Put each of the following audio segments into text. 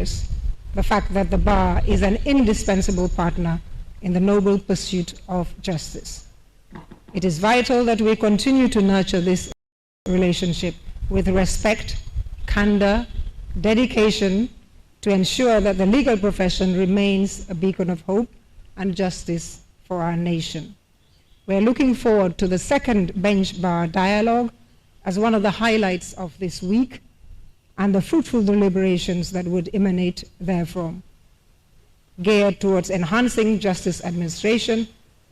serious the fact that the bar is an indispensable partner in the noble pursuit of justice. It is vital that we continue to nurture this relationship with respect, candor, dedication to ensure that the legal profession remains a beacon of hope and justice for our nation. We're looking forward to the second bench bar dialogue as one of the highlights of this week and the fruitful deliberations that would emanate therefrom, geared towards enhancing justice administration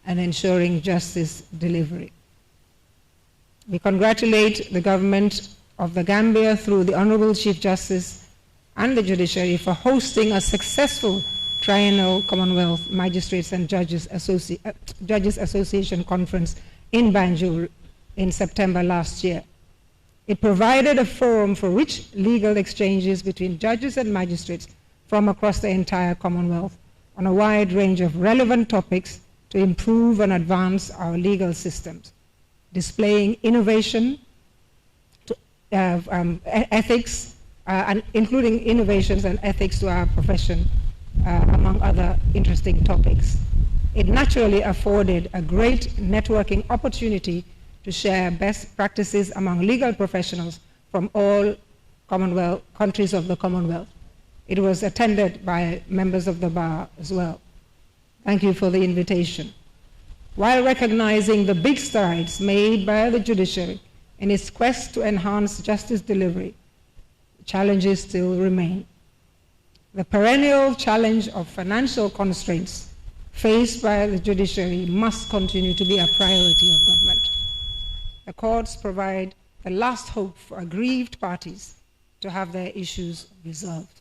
and ensuring justice delivery. We congratulate the government of the Gambia through the Honorable Chief Justice and the judiciary for hosting a successful triennial Commonwealth Magistrates and Judges Association conference in Banjul in September last year. It provided a forum for rich legal exchanges between judges and magistrates from across the entire Commonwealth on a wide range of relevant topics to improve and advance our legal systems, displaying innovation, ethics, and including innovations and ethics to our profession, among other interesting topics. It naturally afforded a great networking opportunity to share best practices among legal professionals from all countries of the Commonwealth. It was attended by members of the bar as well. Thank you for the invitation. While recognizing the big strides made by the judiciary in its quest to enhance justice delivery, challenges still remain. The perennial challenge of financial constraints faced by the judiciary must continue to be a priority of government. The courts provide the last hope for aggrieved parties to have their issues resolved.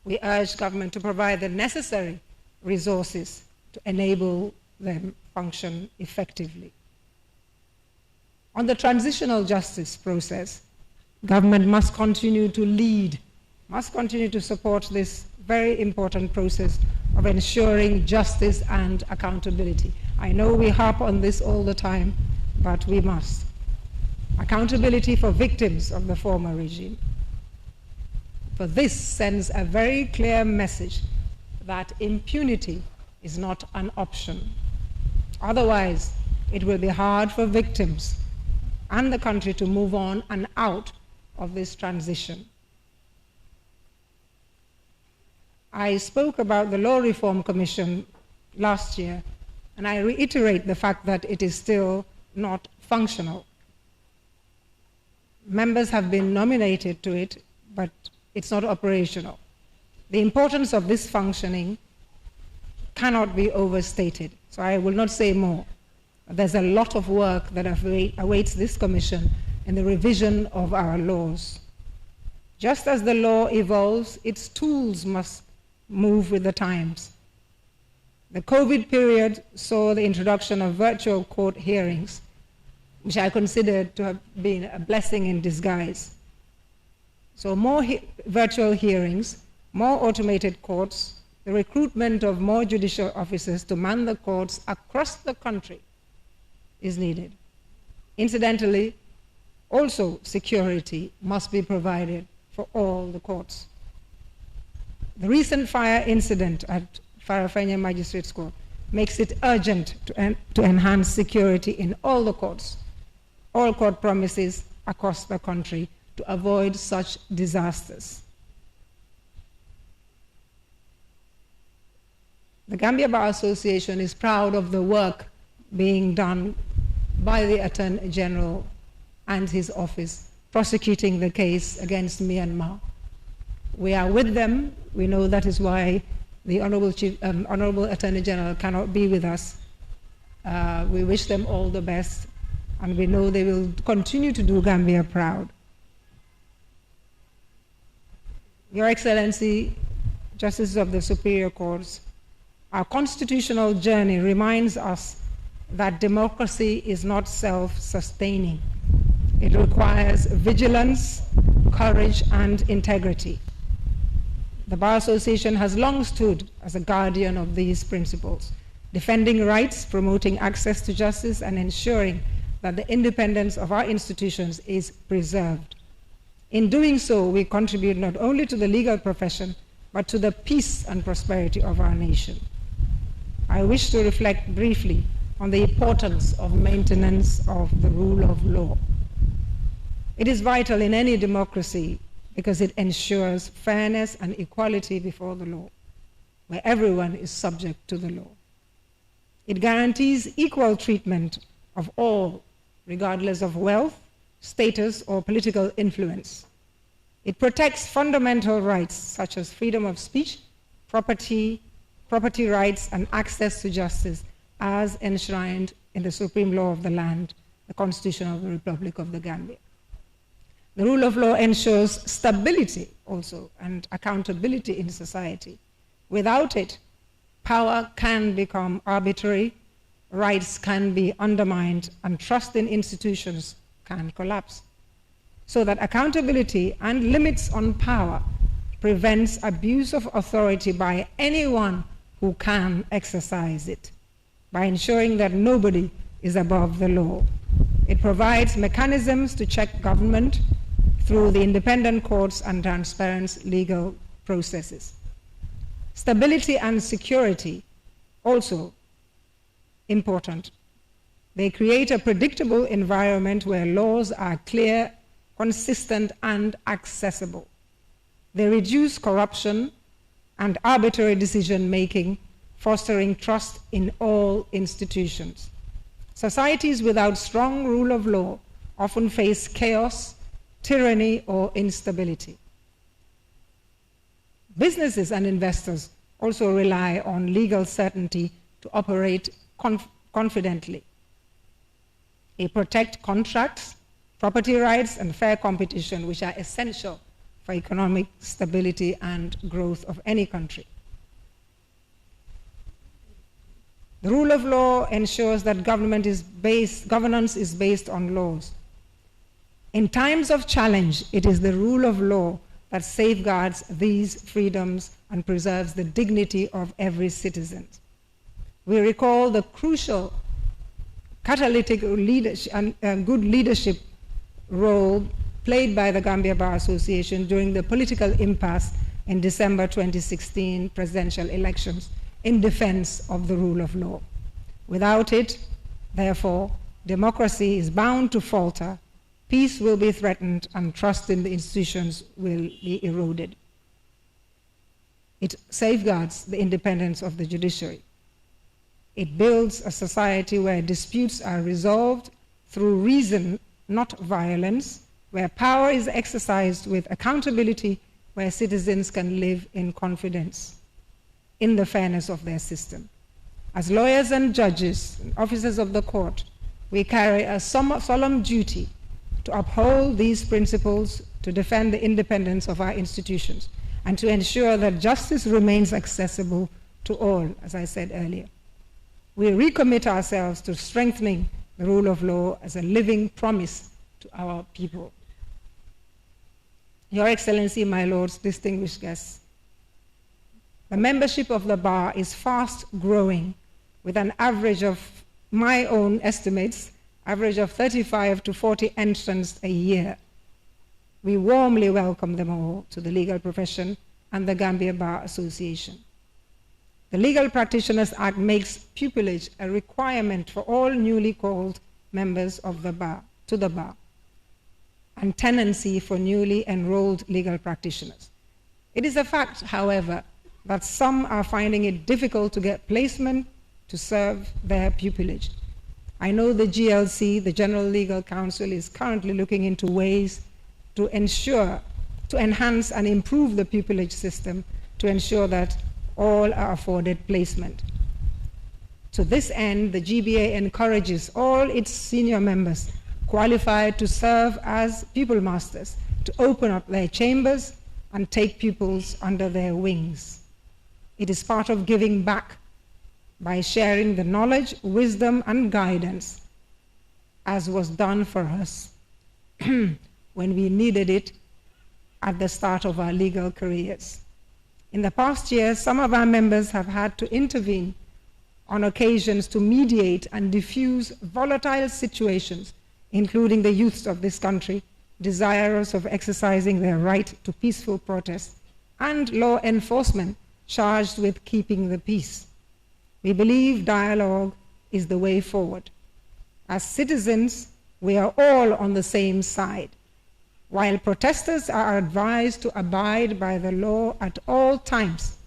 We urge government to provide the necessary resources to enable them function effectively. On the transitional justice process, government must continue to lead, must continue to support this very important process of ensuring justice and accountability. I know we harp on this all the time, but we must. Accountability for victims of the former regime. For this sends a very clear message that impunity is not an option. Otherwise, it will be hard for victims and the country to move on and out of this transition. I spoke about the Law Reform Commission last year, and I reiterate the fact that it is still not functional. Members have been nominated to it, but it's not operational. The importance of this functioning cannot be overstated, so I will not say more. There's a lot of work that awaits this commission in the revision of our laws. Just as the law evolves, its tools must move with the times. The COVID period saw the introduction of virtual court hearings, which I considered to have been a blessing in disguise. So more virtual hearings, more automated courts, the recruitment of more judicial officers to man the courts across the country is needed. Incidentally, also security must be provided for all the courts. The recent fire incident at Farafenni Magistrates Court makes it urgent to enhance security in all the courts, all court premises across the country to avoid such disasters. The Gambia Bar Association is proud of the work being done by the Attorney General and his office prosecuting the case against Myanmar. We are with them. We know that is why the Honorable Attorney General cannot be with us. We wish them all the best, and we know they will continue to do Gambia proud. Your Excellency, Justices of the Superior Courts, our constitutional journey reminds us that democracy is not self-sustaining. It requires vigilance, courage, and integrity. The Bar Association has long stood as a guardian of these principles, defending rights, promoting access to justice, and ensuring that the independence of our institutions is preserved. In doing so, we contribute not only to the legal profession, but to the peace and prosperity of our nation. I wish to reflect briefly on the importance of maintenance of the rule of law. It is vital in any democracy because it ensures fairness and equality before the law, where everyone is subject to the law. It guarantees equal treatment of all, regardless of wealth, status, or political influence. It protects fundamental rights such as freedom of speech, property rights, and access to justice as enshrined in the supreme law of the land, the Constitution of the Republic of the Gambia. The rule of law ensures stability also and accountability in society. Without it, power can become arbitrary, rights can be undermined, and trust in institutions can collapse. So that accountability and limits on power prevents abuse of authority by anyone who can exercise it, by ensuring that nobody is above the law. It provides mechanisms to check government through the independent courts and transparent legal processes. Stability and security, also important. They create a predictable environment where laws are clear, consistent, and accessible. They reduce corruption and arbitrary decision-making, fostering trust in all institutions. Societies without strong rule of law often face chaos, tyranny, or instability. Businesses and investors also rely on legal certainty to operate confidently. They protect contracts, property rights, and fair competition, which are essential for economic stability and growth of any country. The rule of law ensures that governance is based on laws. In times of challenge, it is the rule of law that safeguards these freedoms and preserves the dignity of every citizen. We recall the crucial catalytic leadership and good leadership role played by the Gambia Bar Association during the political impasse in December 2016 presidential elections in defense of the rule of law. Without it, therefore, democracy is bound to falter, peace will be threatened, and trust in the institutions will be eroded. It safeguards the independence of the judiciary. It builds a society where disputes are resolved through reason, not violence, where power is exercised with accountability, where citizens can live in confidence in the fairness of their system. As lawyers and judges and officers of the court, we carry a solemn duty to uphold these principles, to defend the independence of our institutions, and to ensure that justice remains accessible to all, as I said earlier. We recommit ourselves to strengthening the rule of law as a living promise to our people. Your Excellency, my lords, distinguished guests, the membership of the bar is fast growing, with an average of, my own estimates, average of 35 to 40 entrants a year. We warmly welcome them all to the legal profession and the Gambia Bar Association. The Legal Practitioners Act makes pupillage a requirement for all newly called members of the bar, to the bar, and tenancy for newly enrolled legal practitioners. It is a fact, however, that some are finding it difficult to get placement to serve their pupillage. I know the GLC, the General Legal Council, is currently looking into ways to enhance and improve the pupillage system to ensure that all are afforded placement. To this end, the GBA encourages all its senior members qualified to serve as pupil masters to open up their chambers and take pupils under their wings. It is part of giving back by sharing the knowledge, wisdom, and guidance, as was done for us when we needed it at the start of our legal careers. In the past year, some of our members have had to intervene on occasions to mediate and diffuse volatile situations, including the youths of this country, desirous of exercising their right to peaceful protest, and law enforcement charged with keeping the peace. We believe dialogue is the way forward. As citizens, we are all on the same side. While protesters are advised to abide by the law at all times,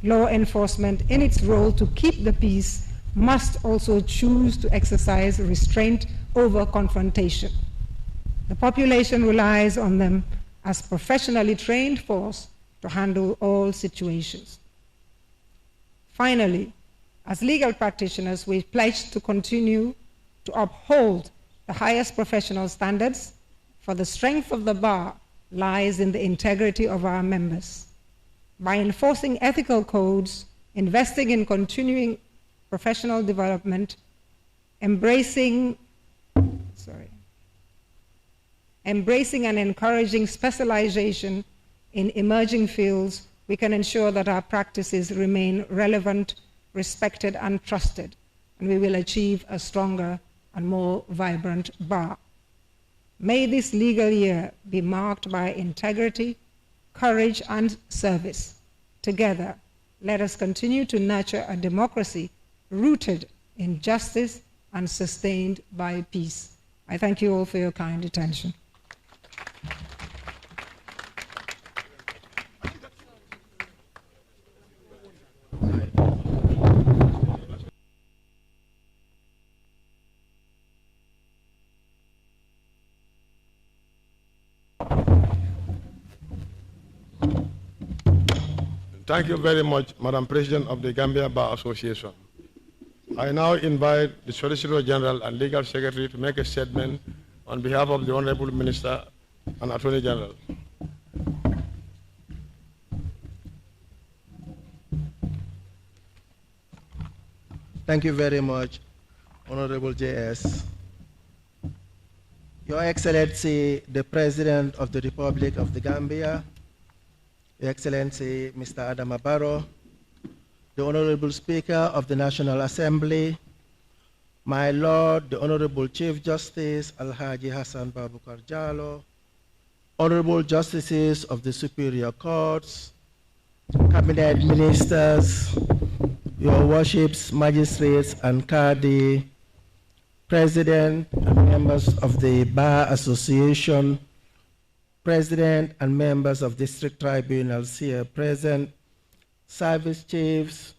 law enforcement, in its role to keep the peace, must also choose to exercise restraint over confrontation. The population relies on them as professionally trained force to handle all situations. Finally, as legal practitioners, we pledge to continue to uphold the highest professional standards, for the strength of the bar lies in the integrity of our members. By enforcing ethical codes, investing in continuing professional development, embracing and encouraging specialization in emerging fields, we can ensure that our practices remain relevant, respected, and trusted, and we will achieve a stronger and more vibrant bar. May this legal year be marked by integrity, courage, and service. Together, let us continue to nurture a democracy rooted in justice and sustained by peace. I thank you all for your kind attention. Thank you very much, Madam President of the Gambia Bar Association. I now invite the Solicitor General and Legal Secretary to make a statement on behalf of the Honorable Minister and Attorney General. Thank you very much, Honorable JS. Your Excellency, the President of the Republic of the Gambia, Your Excellency, Mr. Adama Barrow, the Honorable Speaker of the National Assembly, my Lord, the Honorable Chief Justice Alhaji Hassan Babukar Jallow, Honorable Justices of the Superior Courts, Cabinet Ministers, Your Worships, Magistrates and Qadi, President and members of the Bar Association, President and members of district tribunals here present, service chiefs,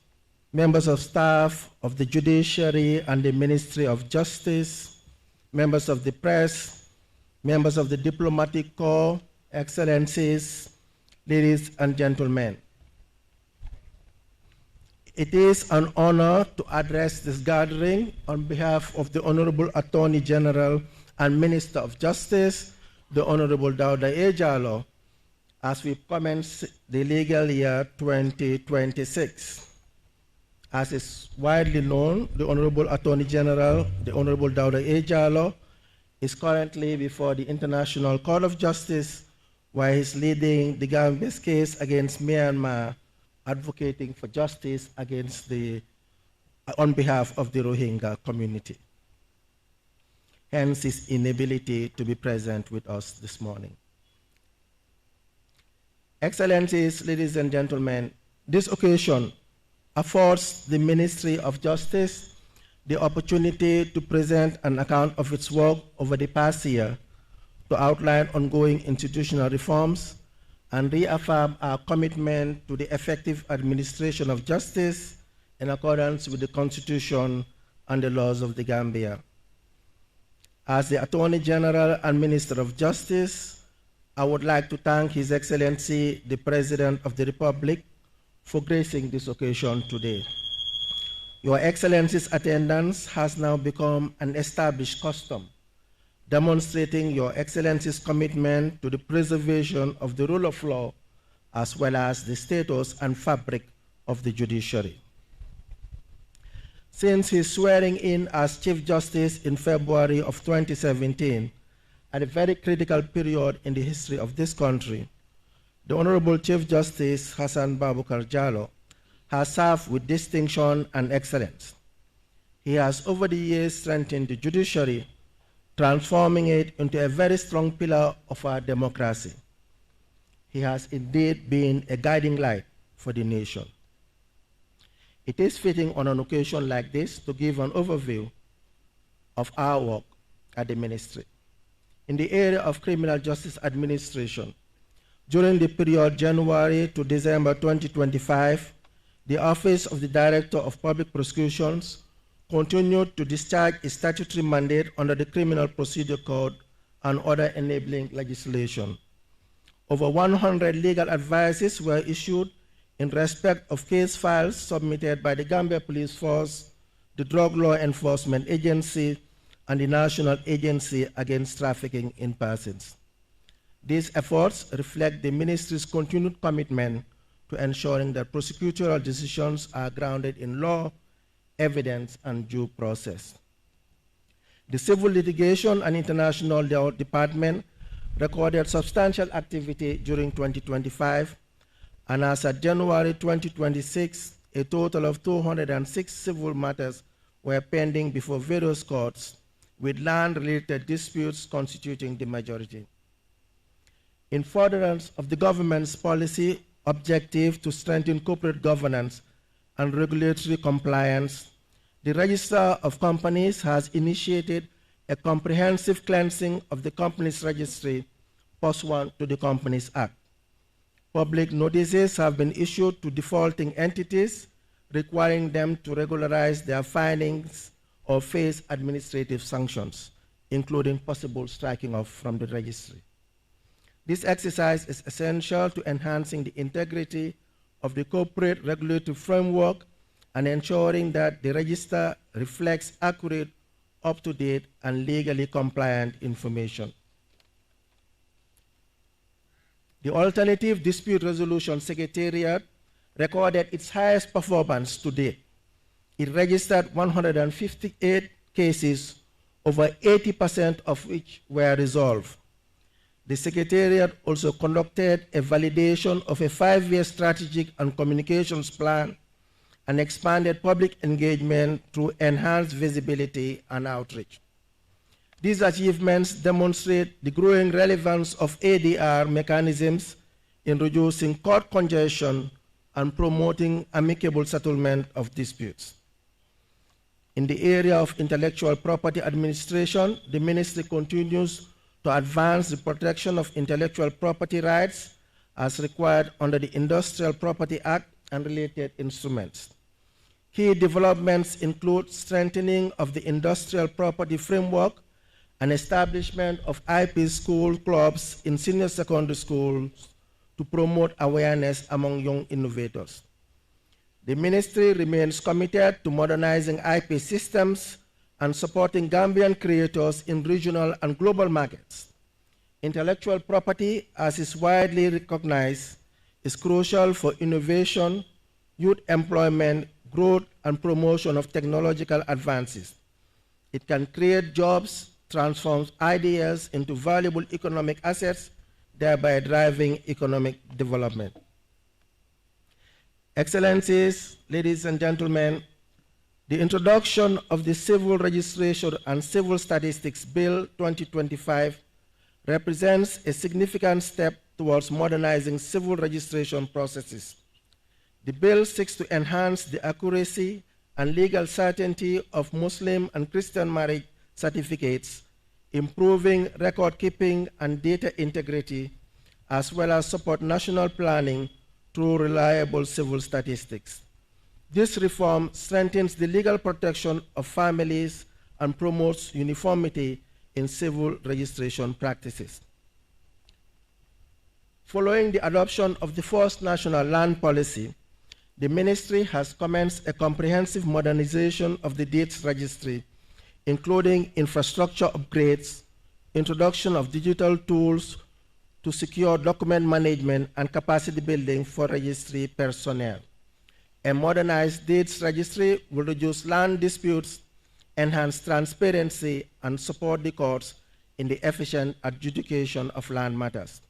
members of staff of the Judiciary and the Ministry of Justice, members of the press, members of the Diplomatic Corps, Excellencies, ladies and gentlemen. It is an honor to address this gathering on behalf of the Honorable Attorney General and Minister of Justice, the Honorable Dauda Jallow, as we commence the legal year 2026. As is widely known, the Honorable Attorney General, the Honorable Dauda Jallow, is currently before the International Court of Justice, where he's leading the Gambia's case against Myanmar, advocating for justice on behalf of the Rohingya community. Hence his inability to be present with us this morning. Excellencies, ladies and gentlemen, this occasion affords the Ministry of Justice the opportunity to present an account of its work over the past year, to outline ongoing institutional reforms, and reaffirm our commitment to the effective administration of justice in accordance with the Constitution and the laws of the Gambia. As the Attorney General and Minister of Justice, I would like to thank His Excellency, the President of the Republic, for gracing this occasion today. Your Excellency's attendance has now become an established custom, demonstrating Your Excellency's commitment to the preservation of the rule of law, as well as the status and fabric of the judiciary. Since his swearing in as Chief Justice in February of 2017, at a very critical period in the history of this country, the Honorable Chief Justice Hassan Babukar Jallow has served with distinction and excellence. He has over the years strengthened the judiciary, transforming it into a very strong pillar of our democracy. He has indeed been a guiding light for the nation. It is fitting on an occasion like this to give an overview of our work at the ministry. In the area of criminal justice administration, during the period January to December 2025, the Office of the Director of Public Prosecutions continued to discharge its statutory mandate under the Criminal Procedure Code and other enabling legislation. Over 100 legal advices were issued in respect of case files submitted by the Gambia Police Force, the Drug Law Enforcement Agency, and the National Agency Against Trafficking in Persons. These efforts reflect the ministry's continued commitment to ensuring that prosecutorial decisions are grounded in law, evidence, and due process. The Civil Litigation and International Law Department recorded substantial activity during 2025, and as of January 2026, a total of 206 civil matters were pending before various courts, with land-related disputes constituting the majority. In furtherance of the government's policy objective to strengthen corporate governance and regulatory compliance, the Registrar of Companies has initiated a comprehensive cleansing of the company's registry pursuant to the Companies Act. Public notices have been issued to defaulting entities, requiring them to regularize their findings or face administrative sanctions, including possible striking off from the registry. This exercise is essential to enhancing the integrity of the corporate regulatory framework and ensuring that the register reflects accurate, up-to-date, and legally compliant information. The Alternative Dispute Resolution Secretariat recorded its highest performance to date. It registered 158 cases, over 80% of which were resolved. The Secretariat also conducted a validation of a 5-year strategic and communications plan and expanded public engagement through enhanced visibility and outreach. These achievements demonstrate the growing relevance of ADR mechanisms in reducing court congestion and promoting amicable settlement of disputes. In the area of intellectual property administration, the ministry continues to advance the protection of intellectual property rights as required under the Industrial Property Act and related instruments. Key developments include strengthening of the industrial property framework and establishment of IP school clubs in senior secondary schools to promote awareness among young innovators. The ministry remains committed to modernizing IP systems and supporting Gambian creators in regional and global markets. Intellectual property, as is widely recognized, is crucial for innovation, youth employment, growth, and promotion of technological advances. It can create jobs, transform ideas into valuable economic assets, thereby driving economic development. Excellencies, ladies and gentlemen, the introduction of the Civil Registration and Civil Statistics Bill 2025 represents a significant step towards modernizing civil registration processes. The bill seeks to enhance the accuracy and legal certainty of Muslim and Christian marriage certificates, improving record keeping and data integrity, as well as support national planning through reliable civil statistics. This reform strengthens the legal protection of families and promotes uniformity in civil registration practices. Following the adoption of the first national land policy, the ministry has commenced a comprehensive modernization of the deeds registry, including infrastructure upgrades, introduction of digital tools to secure document management and capacity building for registry personnel. A modernized deeds registry will reduce land disputes, enhance transparency, and support the courts in the efficient adjudication of land matters.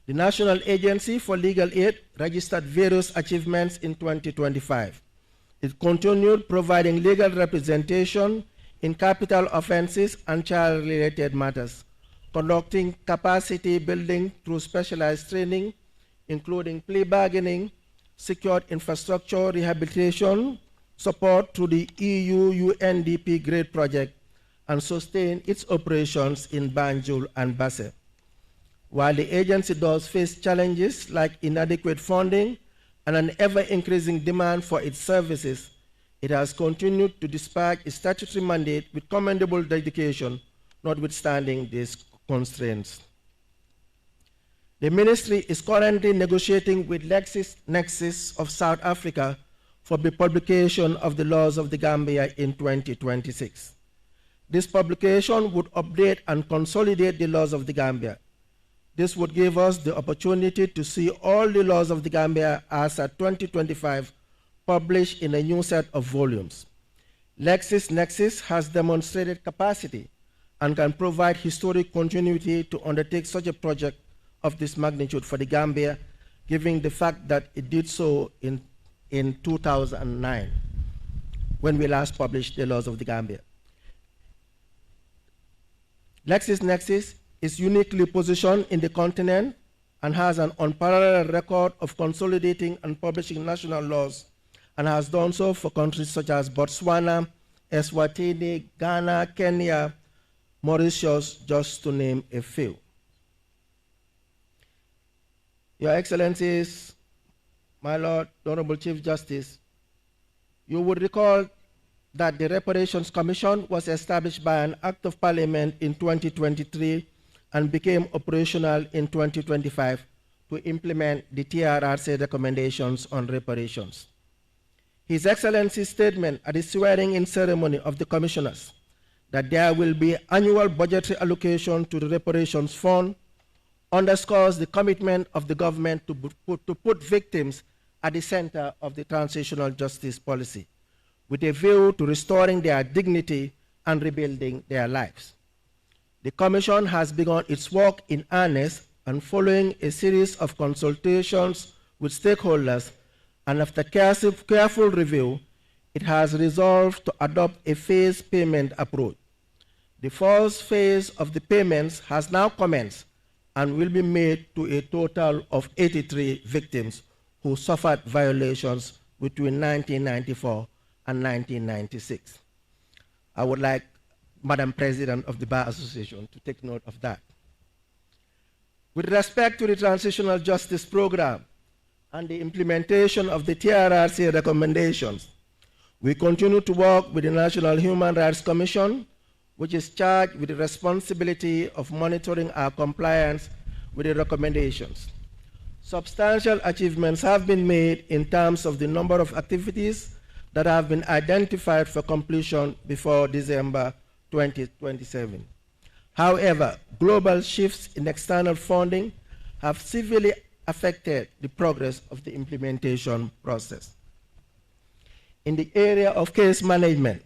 The National Agency for Legal Aid registered various achievements in 2025. It continued providing legal representation in capital offenses and child-related matters, conducting capacity building through specialized training, including plea bargaining, secured infrastructure rehabilitation, support through the EU UNDP GRADE project, and sustain its operations in Banjul and Basse. While the agency does face challenges like inadequate funding and an ever-increasing demand for its services, it has continued to dispatch its statutory mandate with commendable dedication, notwithstanding these constraints. The ministry is currently negotiating with LexisNexis of South Africa for the publication of the laws of the Gambia in 2026. This publication would update and consolidate the laws of the Gambia. This would give us the opportunity to see all the laws of the Gambia as at 2025 published in a new set of volumes. LexisNexis has demonstrated capacity and can provide historic continuity to undertake such a project of this magnitude for the Gambia, given the fact that it did so in 2009, when we last published the laws of the Gambia. LexisNexis is uniquely positioned in the continent and has an unparalleled record of consolidating and publishing national laws, and has done so for countries such as Botswana, Eswatini, Ghana, Kenya, Mauritius, just to name a few. Your Excellencies, my Lord, Honorable Chief Justice, you would recall that the Reparations Commission was established by an Act of Parliament in 2023 and became operational in 2025 to implement the TRRC recommendations on reparations. His Excellency's statement at the swearing-in ceremony of the commissioners that there will be annual budgetary allocation to the reparations fund underscores the commitment of the government to put victims at the center of the transitional justice policy, with a view to restoring their dignity and rebuilding their lives. The Commission has begun its work in earnest, and following a series of consultations with stakeholders and after careful review, it has resolved to adopt a phased payment approach. The first phase of the payments has now commenced and will be made to a total of 83 victims who suffered violations between 1994 and 1996. I would like Madam President of the Bar Association to take note of that. With respect to the Transitional Justice Program and the implementation of the TRRC recommendations, we continue to work with the National Human Rights Commission, which is charged with the responsibility of monitoring our compliance with the recommendations. Substantial achievements have been made in terms of the number of activities that have been identified for completion before December 2027. However, global shifts in external funding have severely affected the progress of the implementation process. In the area of case management,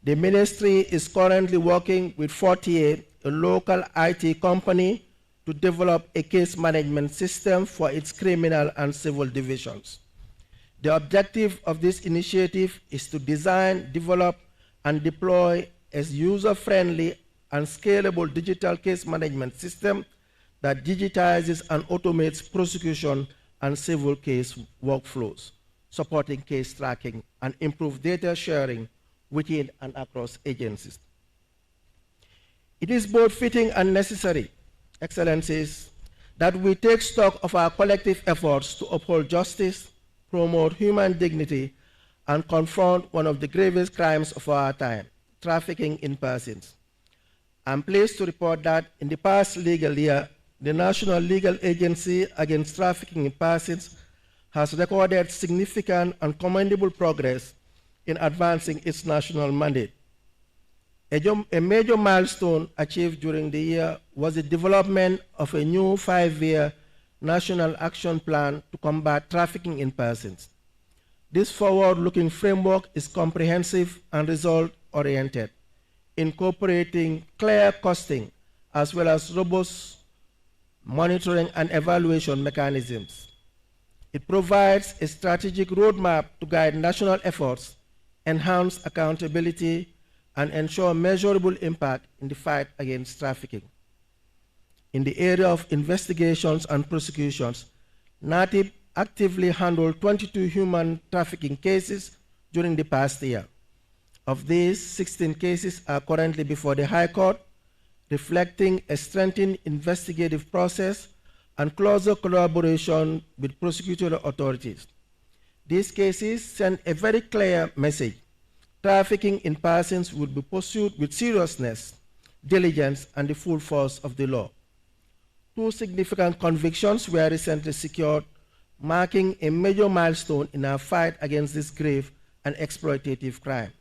the ministry is currently working with 48, a local IT company, to develop a case management system for its criminal and civil divisions. The objective of this initiative is to design, develop, and deploy a user-friendly and scalable digital case management system that digitizes and automates prosecution and civil case workflows, supporting case tracking and improve data sharing within and across agencies. It is both fitting and necessary, Excellencies, that we take stock of our collective efforts to uphold justice, promote human dignity, and confront one of the gravest crimes of our time, trafficking in persons. I'm pleased to report that in the past legal year, the National Legal Agency Against Trafficking in Persons has recorded significant and commendable progress in advancing its national mandate. A major milestone achieved during the year was the development of a new 5-year national action plan to combat trafficking in persons. This forward-looking framework is comprehensive and result-oriented, incorporating clear costing as well as robust monitoring and evaluation mechanisms. It provides a strategic roadmap to guide national efforts, enhance accountability, and ensure measurable impact in the fight against trafficking. In the area of investigations and prosecutions, NATIP actively handled 22 human trafficking cases during the past year. Of these, 16 cases are currently before the High Court, reflecting a strengthened investigative process and closer collaboration with prosecutorial authorities. These cases send a very clear message. Trafficking in persons will be pursued with seriousness, diligence, and the full force of the law. 2 significant convictions were recently secured, marking a major milestone in our fight against this grave and exploitative crime.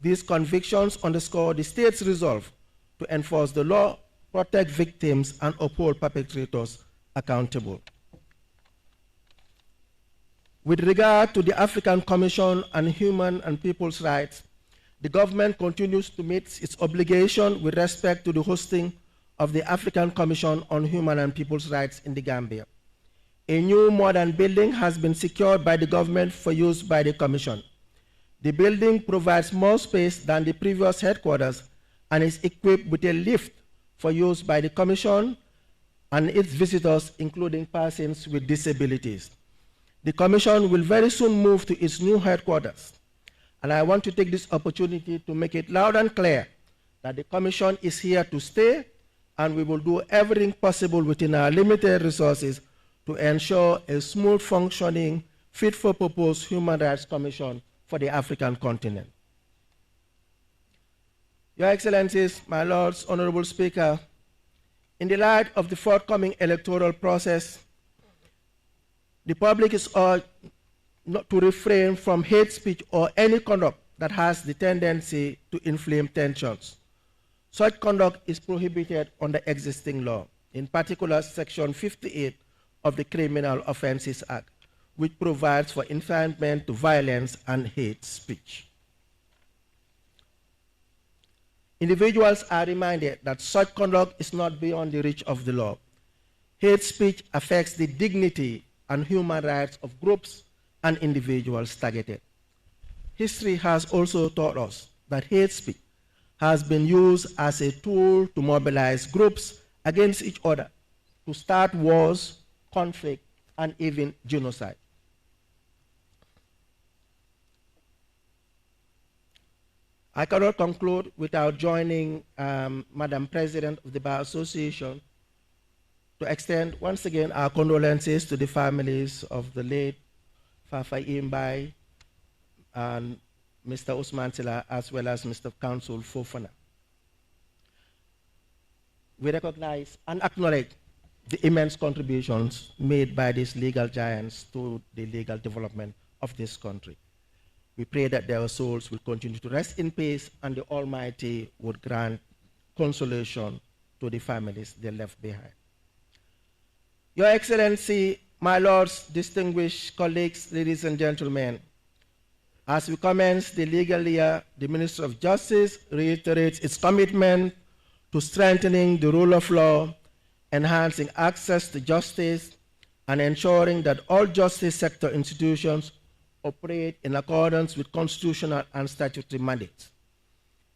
These convictions underscore the state's resolve to enforce the law, protect victims, and uphold perpetrators accountable. With regard to the African Commission on Human and People's Rights, the government continues to meet its obligation with respect to the hosting of the African Commission on Human and People's Rights in the Gambia. A new modern building has been secured by the government for use by the Commission. The building provides more space than the previous headquarters and is equipped with a lift for use by the Commission and its visitors, including persons with disabilities. The Commission will very soon move to its new headquarters, and I want to take this opportunity to make it loud and clear that the Commission is here to stay, and we will do everything possible within our limited resources to ensure a smooth functioning, fit-for-purpose Human Rights Commission for the African continent. Your Excellencies, my Lords, Honorable Speaker, in the light of the forthcoming electoral process, the public is urged not to refrain from hate speech or any conduct that has the tendency to inflame tensions. Such conduct is prohibited under existing law, in particular Section 58 of the Criminal Offences Act, which provides for incitement to violence and hate speech. Individuals are reminded that such conduct is not beyond the reach of the law. Hate speech affects the dignity and human rights of groups and individuals targeted. History has also taught us that hate speech has been used as a tool to mobilize groups against each other, to start wars, conflict, and even genocide. I cannot conclude without joining Madam President of the Bar Association to extend once again our condolences to the families of the late Fafa Imbai and Mr. Usman Sila, as well as Mr. Counsel Fofana. We recognize and acknowledge the immense contributions made by these legal giants to the legal development of this country. We pray that their souls will continue to rest in peace and the Almighty would grant consolation to the families they left behind. Your Excellency, my Lords, distinguished colleagues, ladies and gentlemen, as we commence the legal year, the Ministry of Justice reiterates its commitment to strengthening the rule of law, enhancing access to justice, and ensuring that all justice sector institutions operate in accordance with constitutional and statutory mandates.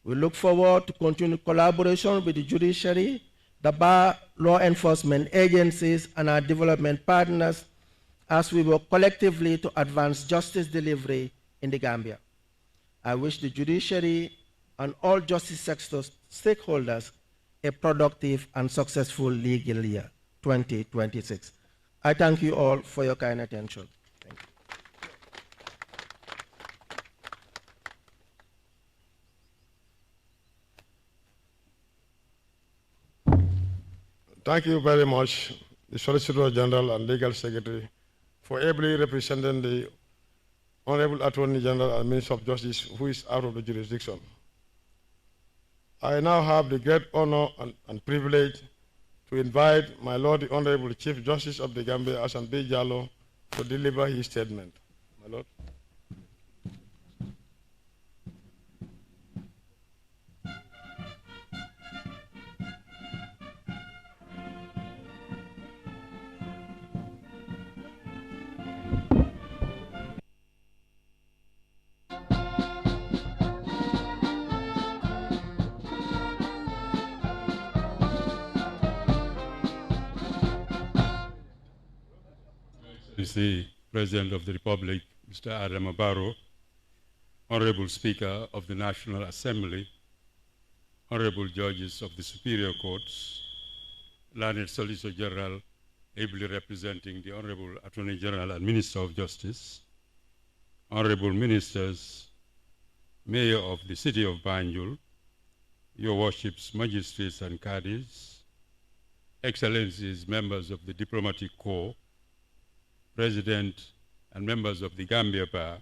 We look forward to continued collaboration with the judiciary, the bar, law enforcement agencies, and our development partners as we work collectively to advance justice delivery in the Gambia. I wish the judiciary and all justice sector stakeholders a productive and successful legal year 2026. I thank you all for your kind attention. Thank you. Thank you very much, the Solicitor General and Legal Secretary, for ably representing the Honorable Attorney General and Minister of Justice, who is out of the jurisdiction. I now have the great honor and privilege to invite my Lord, the Honorable Chief Justice of the Gambia, Hassan B. Jallow, to deliver his statement. My Lord. Excellency, President of the Republic, Mr. Adam Barrow, Honorable Speaker of the National Assembly, Honorable Judges of the Superior Courts, Learned Solicitor General, ably representing the Honorable Attorney General and Minister of Justice, Honorable Ministers, Mayor of the City of Banjul, Your Worships, Magistrates and Cadis, Excellencies, members of the Diplomatic Corps, President and members of the Gambia Bar,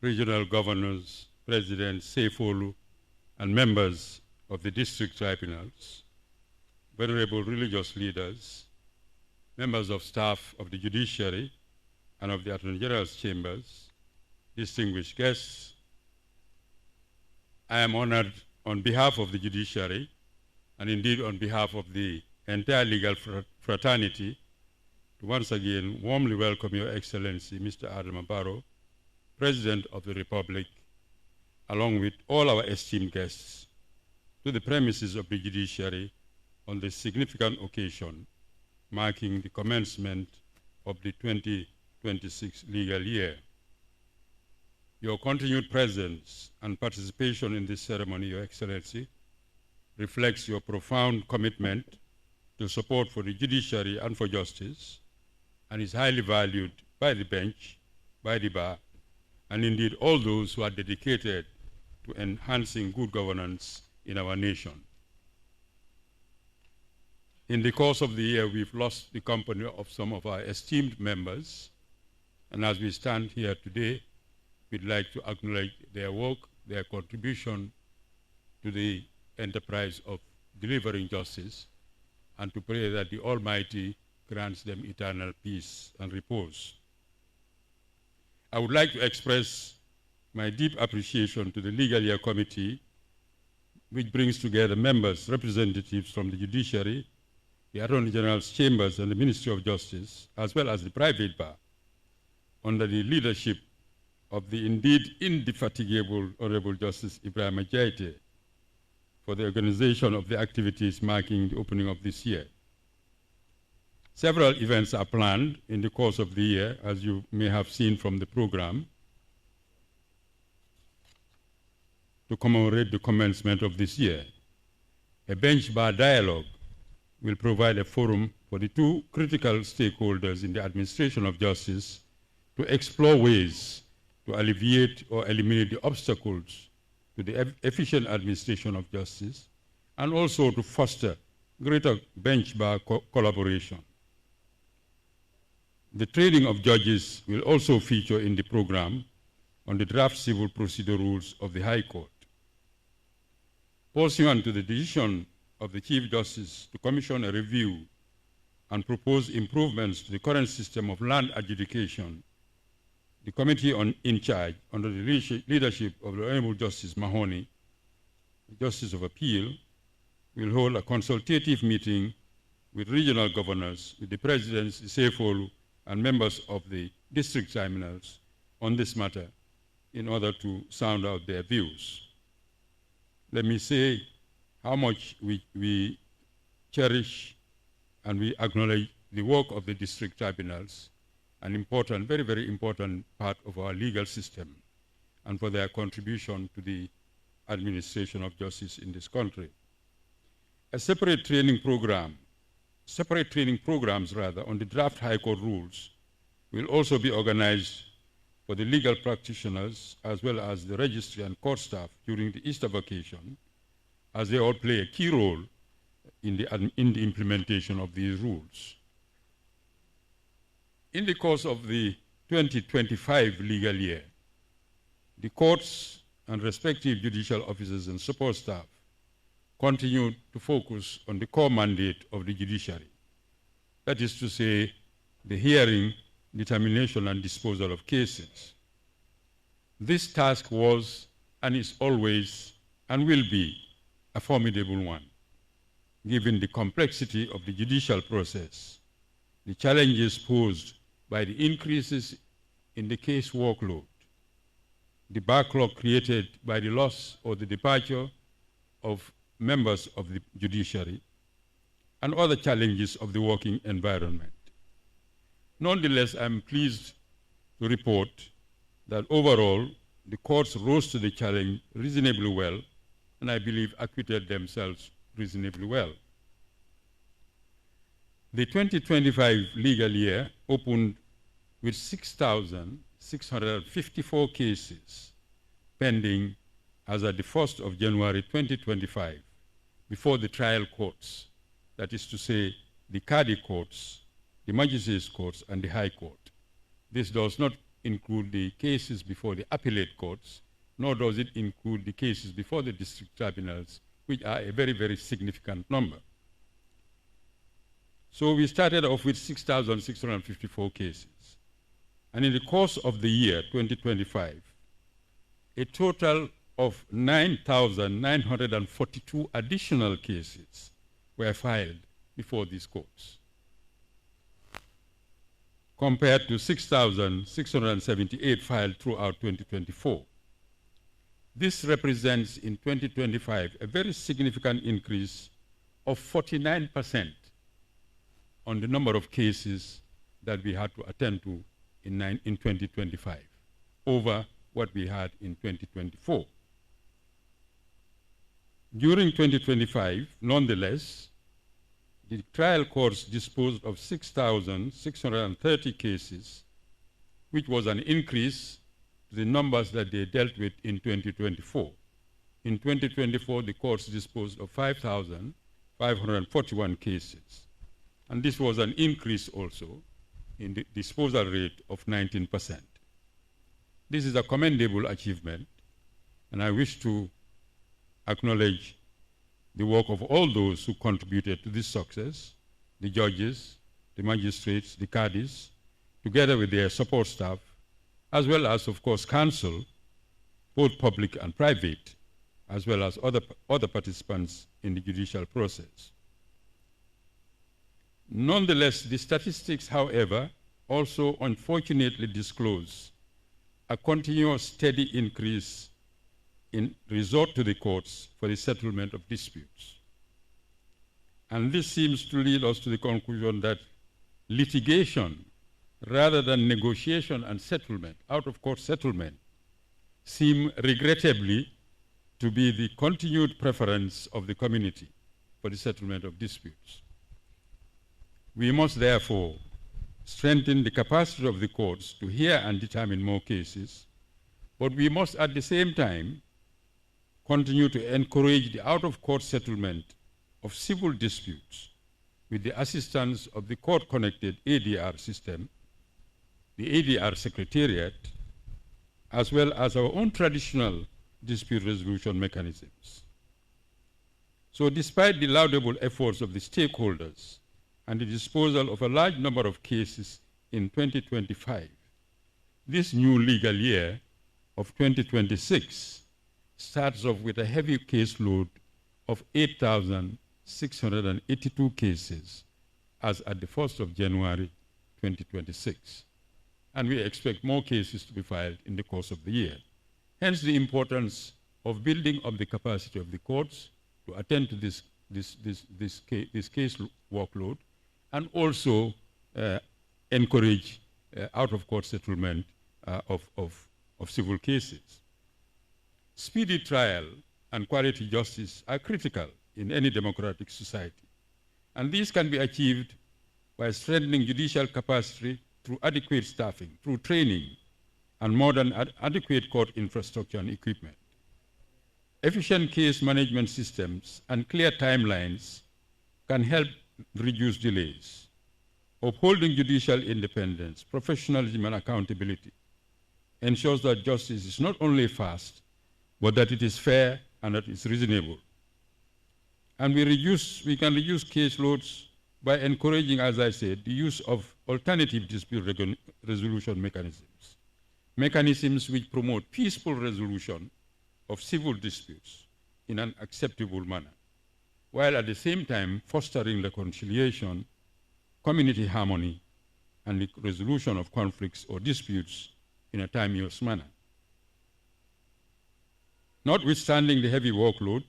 regional governors, President Seifolu, and members of the district tribunals, venerable religious leaders, members of staff of the judiciary and of the Attorney General's chambers, distinguished guests, I am honored on behalf of the judiciary and indeed on behalf of the entire legal fraternity to once again warmly welcome Your Excellency, Mr. Adam Barrow, President of the Republic, along with all our esteemed guests, to the premises of the judiciary on this significant occasion, marking the commencement of the 2026 legal year. Your continued presence and participation in this ceremony, Your Excellency, reflects your profound commitment to support for the judiciary and for justice, and is highly valued by the bench, by the bar, and indeed all those who are dedicated to enhancing good governance in our nation. In the course of the year, we've lost the company of some of our esteemed members, and as we stand here today, we'd like to acknowledge their work, their contribution to the enterprise of delivering justice, and to pray that the Almighty grants them eternal peace and repose. I would like to express my deep appreciation to the Legal Year Committee, which brings together members, representatives from the judiciary, the Attorney General's chambers and the Ministry of Justice, as well as the private bar, under the leadership of the indeed indefatigable Honorable Justice Ibrahim Ajaite, for the organization of the activities marking the opening of this year. Several events are planned in the course of the year, as you may have seen from the program, to commemorate the commencement of this year. A bench bar dialogue will provide a forum for the two critical stakeholders in the administration of justice to explore ways to alleviate or eliminate the obstacles to the efficient administration of justice, and also to foster greater bench bar collaboration. The training of judges will also feature in the program on the draft civil procedure rules of the High Court. Pursuant to the decision of the Chief Justice to commission a review and propose improvements to the current system of land adjudication, the committee in charge, under the leadership of the Honorable Justice Mahoney, Justice of Appeal, will hold a consultative meeting with regional governors, with the presidents, Seifolu, and members of the district tribunals on this matter in order to sound out their views. Let me say how much we cherish and we acknowledge the work of the district tribunals, an important, very, very important part of our legal system, and for their contribution to the administration of justice in this country. A separate training programs on the draft High Court rules will also be organized for the legal practitioners as well as the registry and court staff during the Easter vacation, as they all play a key role in the implementation of these rules. In the course of the 2025 legal year, the courts and respective judicial officers and support staff continue to focus on the core mandate of the judiciary. That is to say, the hearing, determination, and disposal of cases. This task was and is always and will be a formidable one, given the complexity of the judicial process, the challenges posed by the increases in the case workload, the backlog created by the loss or the departure of members of the judiciary, and other challenges of the working environment. Nonetheless, I'm pleased to report that overall, the courts rose to the challenge reasonably well, and I believe acquitted themselves reasonably well. The 2025 legal year opened with 6,654 cases pending as at the 1st of January 2025 before the trial courts, that is to say, the Qadi courts, the magistrates courts, and the High Court. This does not include the cases before the appellate courts, nor does it include the cases before the district tribunals, which are a very, very significant number. So we started off with 6,654 cases. And in the course of the year 2025, a total of 9,942 additional cases were filed before these courts, compared to 6,678 filed throughout 2024. This represents in 2025 a very significant increase of 49% on the number of cases that we had to attend to in 2025 over what we had in 2024. During 2025, nonetheless, the trial courts disposed of 6,630 cases, which was an increase to the numbers that they dealt with in 2024. In 2024, the courts disposed of 5,541 cases. And this was an increase also in the disposal rate of 19%. This is a commendable achievement, and I wish to acknowledge the work of all those who contributed to this success, the judges, the magistrates, the Qadis, together with their support staff, as well as, of course, counsel, both public and private, as well as other participants in the judicial process. Nonetheless, the statistics, however, also unfortunately disclose a continuous steady increase in resort to the courts for the settlement of disputes. And this seems to lead us to the conclusion that litigation, rather than negotiation and settlement, out-of-court settlement, seem regrettably to be the continued preference of the community for the settlement of disputes. We must therefore strengthen the capacity of the courts to hear and determine more cases, but we must at the same time continue to encourage the out-of-court settlement of civil disputes with the assistance of the court-connected ADR system, the ADR Secretariat, as well as our own traditional dispute resolution mechanisms. So despite the laudable efforts of the stakeholders and the disposal of a large number of cases in 2025, this new legal year of 2026 starts off with a heavy caseload of 8,682 cases as at the 1st of January 2026. And we expect more cases to be filed in the course of the year. Hence the importance of building up the capacity of the courts to attend to this case workload, and also encourage out-of-court settlement of civil cases. Speedy trial and quality justice are critical in any democratic society, and these can be achieved by strengthening judicial capacity through adequate staffing, through training, and modern adequate court infrastructure and equipment. Efficient case management systems and clear timelines can help reduce delays. Upholding judicial independence, professionalism, and accountability ensures that justice is not only fast, but that it is fair and that it's reasonable. And we can reduce caseloads by encouraging, as I said, the use of alternative dispute resolution mechanisms, mechanisms which promote peaceful resolution of civil disputes in an acceptable manner, while at the same time fostering reconciliation, community harmony, and the resolution of conflicts or disputes in a timeous manner. Notwithstanding the heavy workload,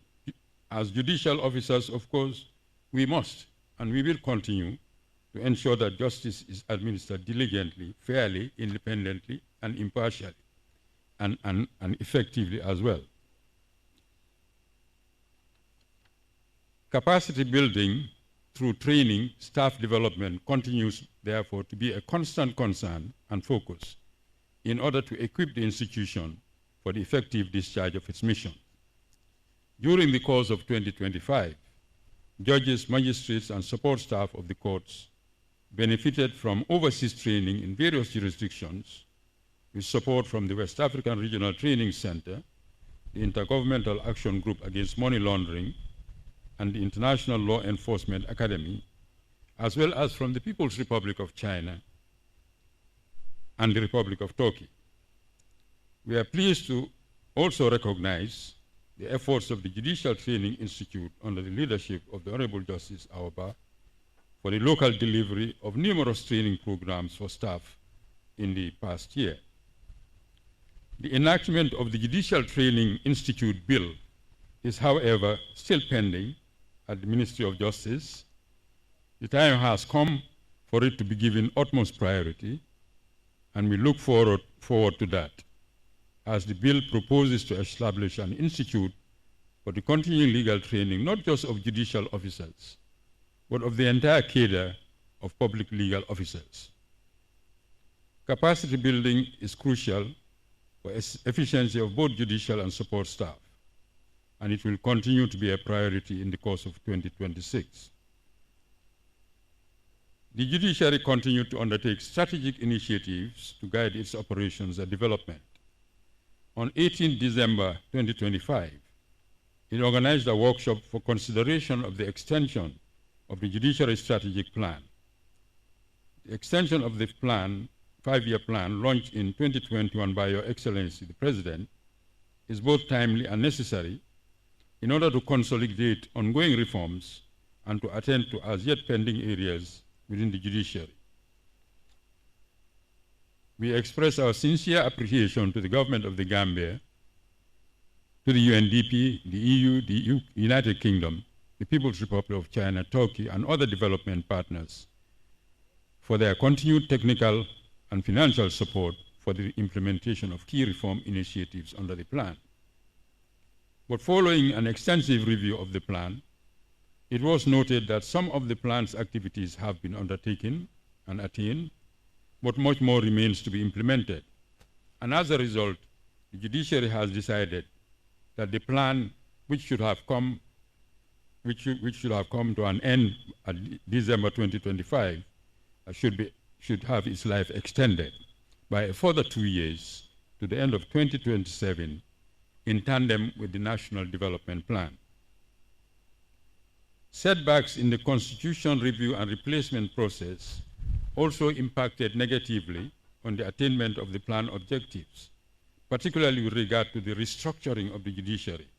as judicial officers, of course, we must and we will continue to ensure that justice is administered diligently, fairly, independently, and impartially, and effectively as well. Capacity building through training, staff development continues, therefore, to be a constant concern and focus in order to equip the institution for the effective discharge of its mission. During the course of 2025, judges, magistrates, and support staff of the courts benefited from overseas training in various jurisdictions with support from the West African Regional Training Center, the Intergovernmental Action Group Against Money Laundering, and the International Law Enforcement Academy, as well as from the People's Republic of China and the Republic of Turkey. We are pleased to also recognize the efforts of the Judicial Training Institute under the leadership of the Honorable Justice Awaba for the local delivery of numerous training programs for staff in the past year. The enactment of the Judicial Training Institute bill is, however, still pending at the Ministry of Justice. The time has come for it to be given utmost priority, and we look forward to that, as the bill proposes to establish an institute for the continuing legal training, not just of judicial officers, but of the entire cadre of public legal officers. Capacity building is crucial for efficiency of both judicial and support staff, and it will continue to be a priority in the course of 2026. The judiciary continued to undertake strategic initiatives to guide its operations and development. On 18 December 2025, it organized a workshop for consideration of the extension of the Judiciary Strategic Plan. The extension of the plan, 5-year plan, launched in 2021 by Your Excellency, the President, is both timely and necessary in order to consolidate ongoing reforms and to attend to as yet pending areas within the judiciary. We express our sincere appreciation to the government of the Gambia, to the UNDP, the EU, the United Kingdom, the People's Republic of China, Turkey, and other development partners for their continued technical and financial support for the implementation of key reform initiatives under the plan. But following an extensive review of the plan, it was noted that some of the plan's activities have been undertaken and attained, but much more remains to be implemented. And as a result, the judiciary has decided that the plan, which should have come to an end at December 2025, should have its life extended by a further 2 years to the end of 2027 in tandem with the National Development Plan. Setbacks in the Constitution review and replacement process also impacted negatively on the attainment of the plan objectives, particularly with regard to the restructuring of the judiciary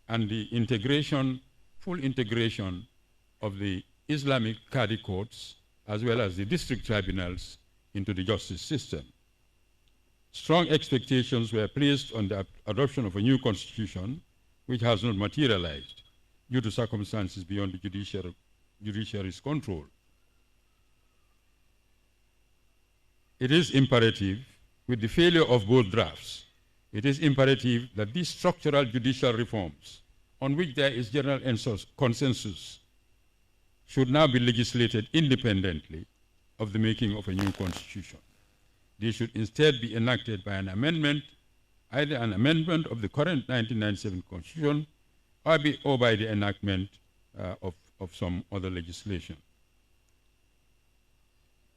and the full integration of the Islamic Qadi courts as well as the district tribunals into the justice system. Strong expectations were placed on the adoption of a new constitution, which has not materialized due to circumstances beyond the judiciary's control. It is imperative, with the failure of both drafts, it is imperative that these structural judicial reforms, on which there is general consensus, should now be legislated independently of the making of a new constitution. They should instead be enacted by an amendment, either an amendment of the current 1997 Constitution or by the enactment of some other legislation.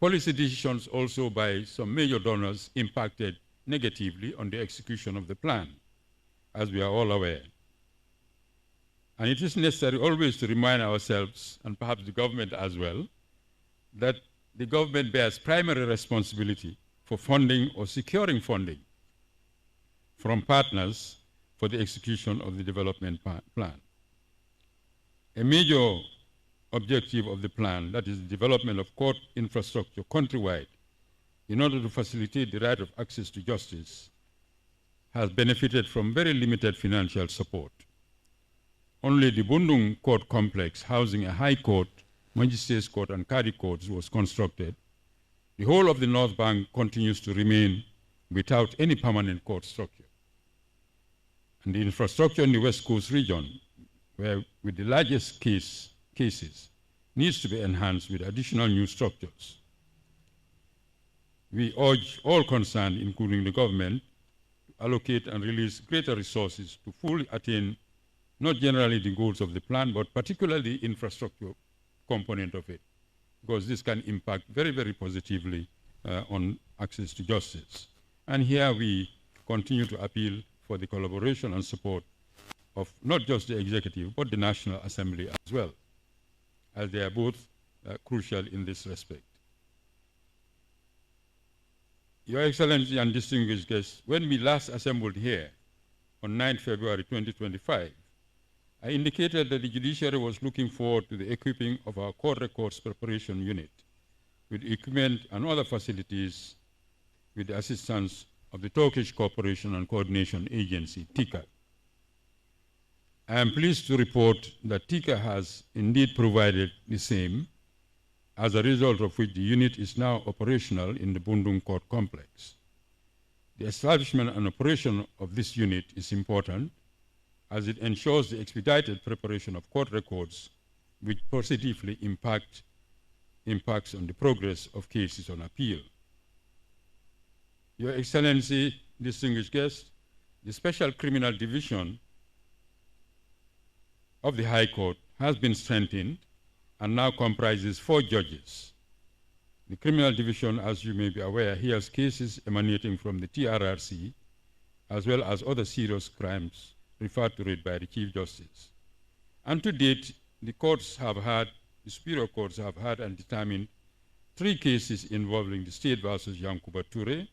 Policy decisions also by some major donors impacted negatively on the execution of the plan, as we are all aware. And it is necessary always to remind ourselves, and perhaps the government as well, that the government bears primary responsibility for funding or securing funding from partners for the execution of the development plan. A major objective of the plan, that is the development of court infrastructure countrywide in order to facilitate the right of access to justice, has benefited from very limited financial support. Only the Bundung Court Complex, housing a high court, magistrates court and Kadi courts was constructed, the whole of the North Bank continues to remain without any permanent court structure. And the infrastructure in the West Coast region, where with the largest cases, needs to be enhanced with additional new structures. We urge all concerned, including the government, to allocate and release greater resources to fully attain not generally the goals of the plan, but particularly the infrastructure component of it, because this can impact very, very positively on access to justice. And here we continue to appeal for the collaboration and support of not just the executive, but the National Assembly as well, as they are both crucial in this respect. Your Excellency and distinguished guests, when we last assembled here on 9 February 2025, I indicated that the judiciary was looking forward to the equipping of our court records preparation unit with equipment and other facilities with the assistance of the Turkish Cooperation and Coordination Agency, TICA. I am pleased to report that TICA has indeed provided the same, as a result of which the unit is now operational in the Bundung Court Complex. The establishment and operation of this unit is important, as it ensures the expedited preparation of court records, which positively impacts on the progress of cases on appeal. Your Excellency, distinguished guests, the Special Criminal Division of the High Court has been strengthened and now comprises 4 judges. The Criminal Division, as you may be aware, hears cases emanating from the TRRC, as well as other serious crimes referred to it by the Chief Justice. And to date, the superior courts have had and determined 3 cases involving the state versus Yankuba Toure.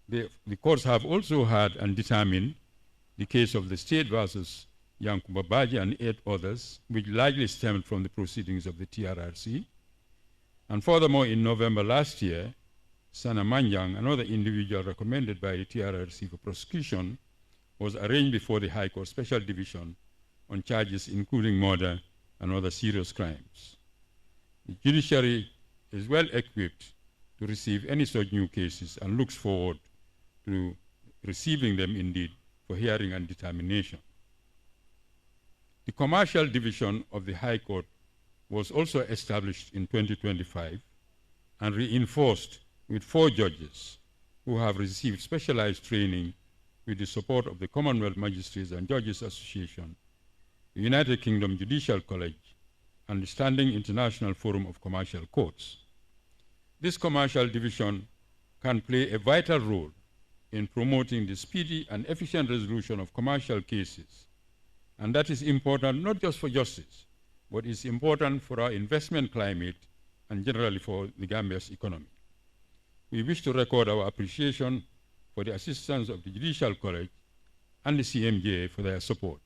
The courts have also had and determined the case of the state versus Yankuba Baji and 8 others, which largely stemmed from the proceedings of the TRRC. And furthermore, in November last year, Sana Manyang, another individual recommended by the TRRC for prosecution, was arraigned before the High Court Special Division on charges including murder and other serious crimes. The judiciary is well equipped to receive any such new cases and looks forward to receiving them indeed for hearing and determination. The Commercial Division of the High Court was also established in 2025 and reinforced with 4 judges who have received specialized training with the support of the Commonwealth Magistrates and Judges Association, the United Kingdom Judicial College, and the Standing International Forum of Commercial Courts. This Commercial Division can play a vital role in promoting the speedy and efficient resolution of commercial cases. And that is important not just for justice, but it's important for our investment climate and generally for the Gambia's economy. We wish to record our appreciation for the assistance of the Judicial College and the CMJA for their support.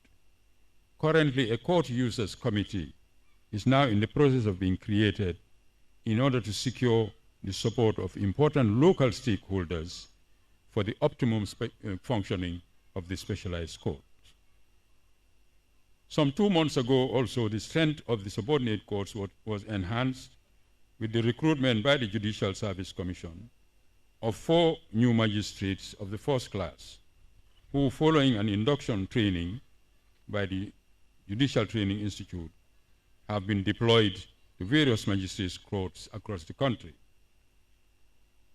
Currently, a court users committee is now in the process of being created in order to secure the support of important local stakeholders for the optimum functioning of the specialized court. Some 2 months ago also, the strength of the subordinate courts was enhanced with the recruitment by the Judicial Service Commission of 4 new magistrates of the first class who, following an induction training by the Judicial Training Institute, have been deployed to various magistrates' courts across the country.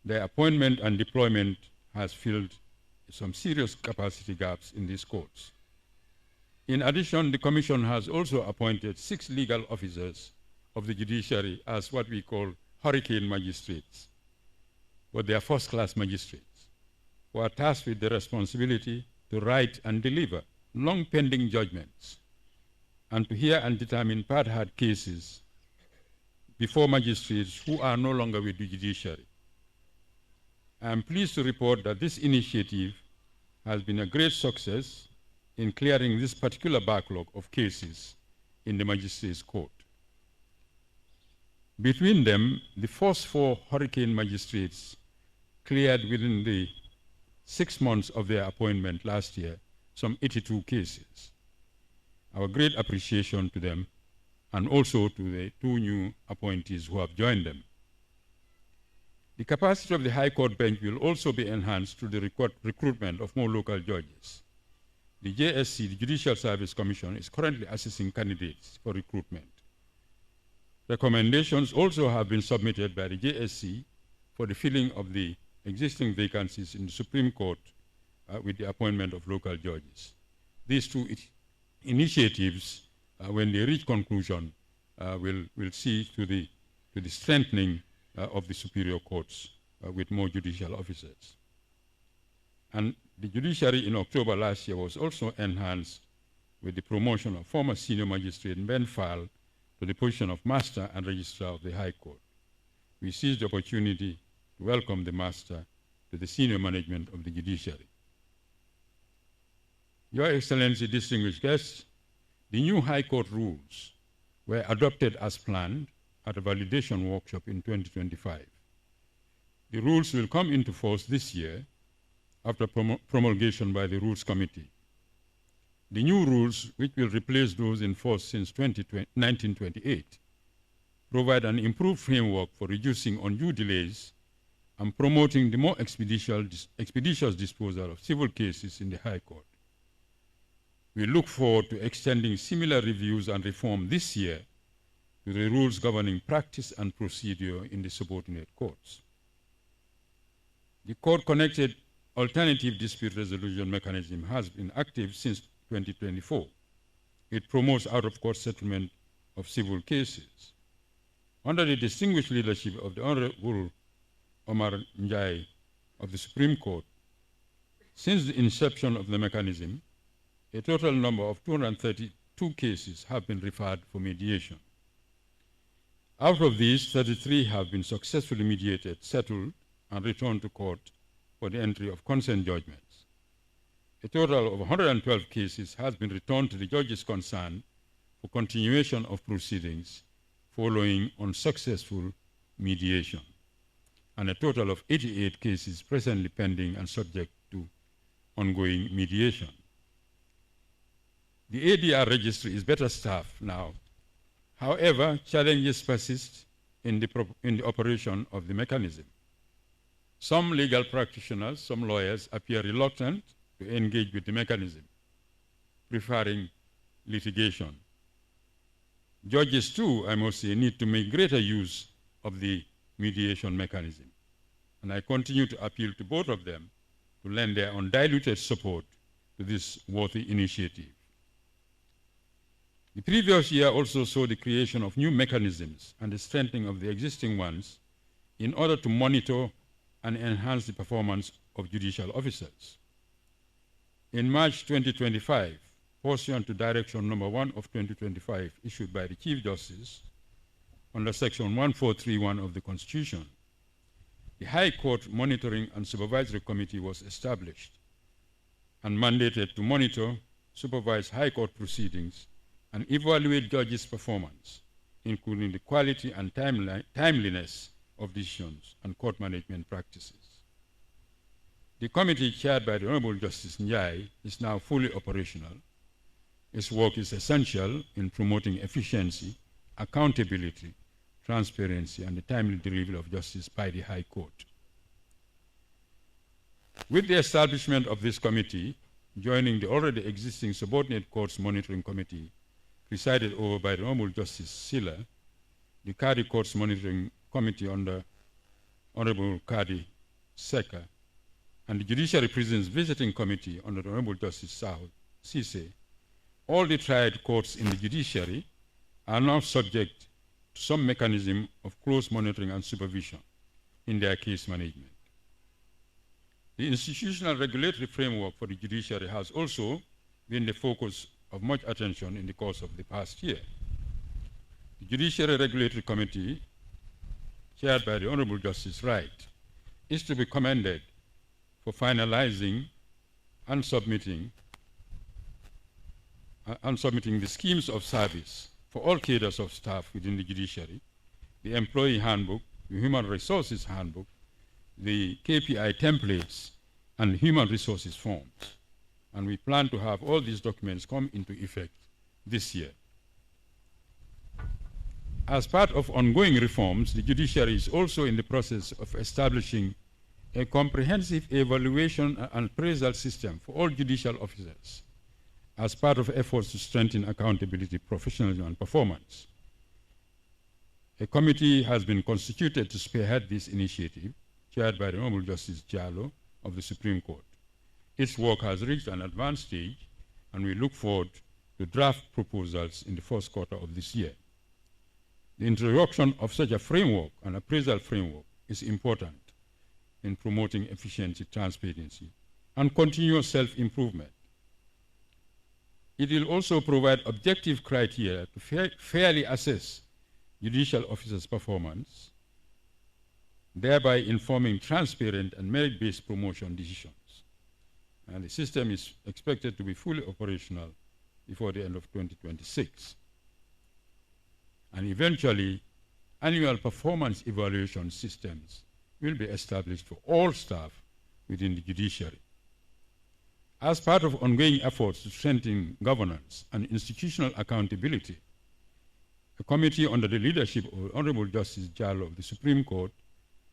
Their appointment and deployment has filled some serious capacity gaps in these courts. In addition, the Commission has also appointed 6 legal officers of the judiciary as what we call hurricane magistrates, but they are first-class magistrates who are tasked with the responsibility to write and deliver long-pending judgments and to hear and determine part-hard cases before magistrates who are no longer with the judiciary. I am pleased to report that this initiative has been a great success in clearing this particular backlog of cases in the Magistrates' Court. Between them, the first 4 hurricane magistrates cleared within the 6 months of their appointment last year some 82 cases. Our great appreciation to them and also to the 2 new appointees who have joined them. The capacity of the High Court bench will also be enhanced through the recruitment of more local judges. The JSC, the Judicial Service Commission, is currently assessing candidates for recruitment. Recommendations also have been submitted by the JSC for the filling of the existing vacancies in the Supreme Court with the appointment of local judges. These 2 initiatives, when they reach conclusion, will see to the strengthening of the superior courts with more judicial officers. And the judiciary in October last year was also enhanced with the promotion of former senior magistrate Ben Fall to the position of Master and Registrar of the High Court. We seized the opportunity to welcome the Master to the senior management of the judiciary. Your Excellency, distinguished guests, the new High Court rules were adopted as planned at a validation workshop in 2025. The rules will come into force this year after promulgation by the Rules Committee. The new rules, which will replace those in force since 1928, provide an improved framework for reducing undue delays and promoting the more expeditious disposal of civil cases in the High Court. We look forward to extending similar reviews and reform this year to the rules governing practice and procedure in the subordinate courts. The court-connected alternative dispute resolution mechanism has been active since 2024. It promotes out-of-court settlement of civil cases. Under the distinguished leadership of the Honorable Omar Njai of the Supreme Court, since the inception of the mechanism, a total number of 232 cases have been referred for mediation. Out of these, 33 have been successfully mediated, settled, and returned to court for the entry of consent judgments. A total of 112 cases has been returned to the judges concerned for continuation of proceedings following unsuccessful mediation, and a total of 88 cases presently pending and subject to ongoing mediation. The ADR registry is better staffed now. However, challenges persist in the operation of the mechanism. Some legal practitioners, some lawyers appear reluctant to engage with the mechanism, preferring litigation. Judges too, I must say, need to make greater use of the mediation mechanism. And I continue to appeal to both of them to lend their undiluted support to this worthy initiative. The previous year also saw the creation of new mechanisms and the strengthening of the existing ones in order to monitor and enhance the performance of judicial officers. In March 2025, pursuant to Direction Number 1 of 2025 issued by the Chief Justice under Section 1431 of the Constitution, the High Court Monitoring and Supervisory Committee was established and mandated to monitor, supervise High Court proceedings, and evaluate judges' performance, including the quality and timeliness of decisions and court management practices. The committee chaired by the Honorable Justice Njai is now fully operational. Its work is essential in promoting efficiency, accountability, transparency, and the timely delivery of justice by the High Court. With the establishment of this committee, joining the already existing Subordinate Courts Monitoring Committee, presided over by the Honorable Justice Silla, the Kadi Courts Monitoring Committee under Honorable Kadi Seka, and the Judiciary Prisons Visiting Committee under the Honorable Justice Saho Sise, all the tried courts in the judiciary are now subject to some mechanism of close monitoring and supervision in their case management. The institutional regulatory framework for the judiciary has also been the focus of much attention in the course of the past year. The Judiciary Regulatory Committee, chaired by the Honorable Justice Wright, is to be commended for finalizing and submitting the schemes of service for all cadres of staff within the judiciary, the Employee Handbook, the Human Resources Handbook, the KPI templates, and human resources forms. And we plan to have all these documents come into effect this year. As part of ongoing reforms, the judiciary is also in the process of establishing a comprehensive evaluation and appraisal system for all judicial officers as part of efforts to strengthen accountability, professionalism, and performance. A committee has been constituted to spearhead this initiative, chaired by the Honorable Justice Jallo of the Supreme Court. Its work has reached an advanced stage, and we look forward to draft proposals in the first quarter of this year. The introduction of such a framework, an appraisal framework, is important in promoting efficiency, transparency, and continuous self-improvement. It will also provide objective criteria to fairly assess judicial officers' performance, thereby informing transparent and merit-based promotion decisions. And the system is expected to be fully operational before the end of 2026. And eventually, annual performance evaluation systems will be established for all staff within the judiciary. As part of ongoing efforts to strengthen governance and institutional accountability, a committee under the leadership of Honorable Justice Jallo of the Supreme Court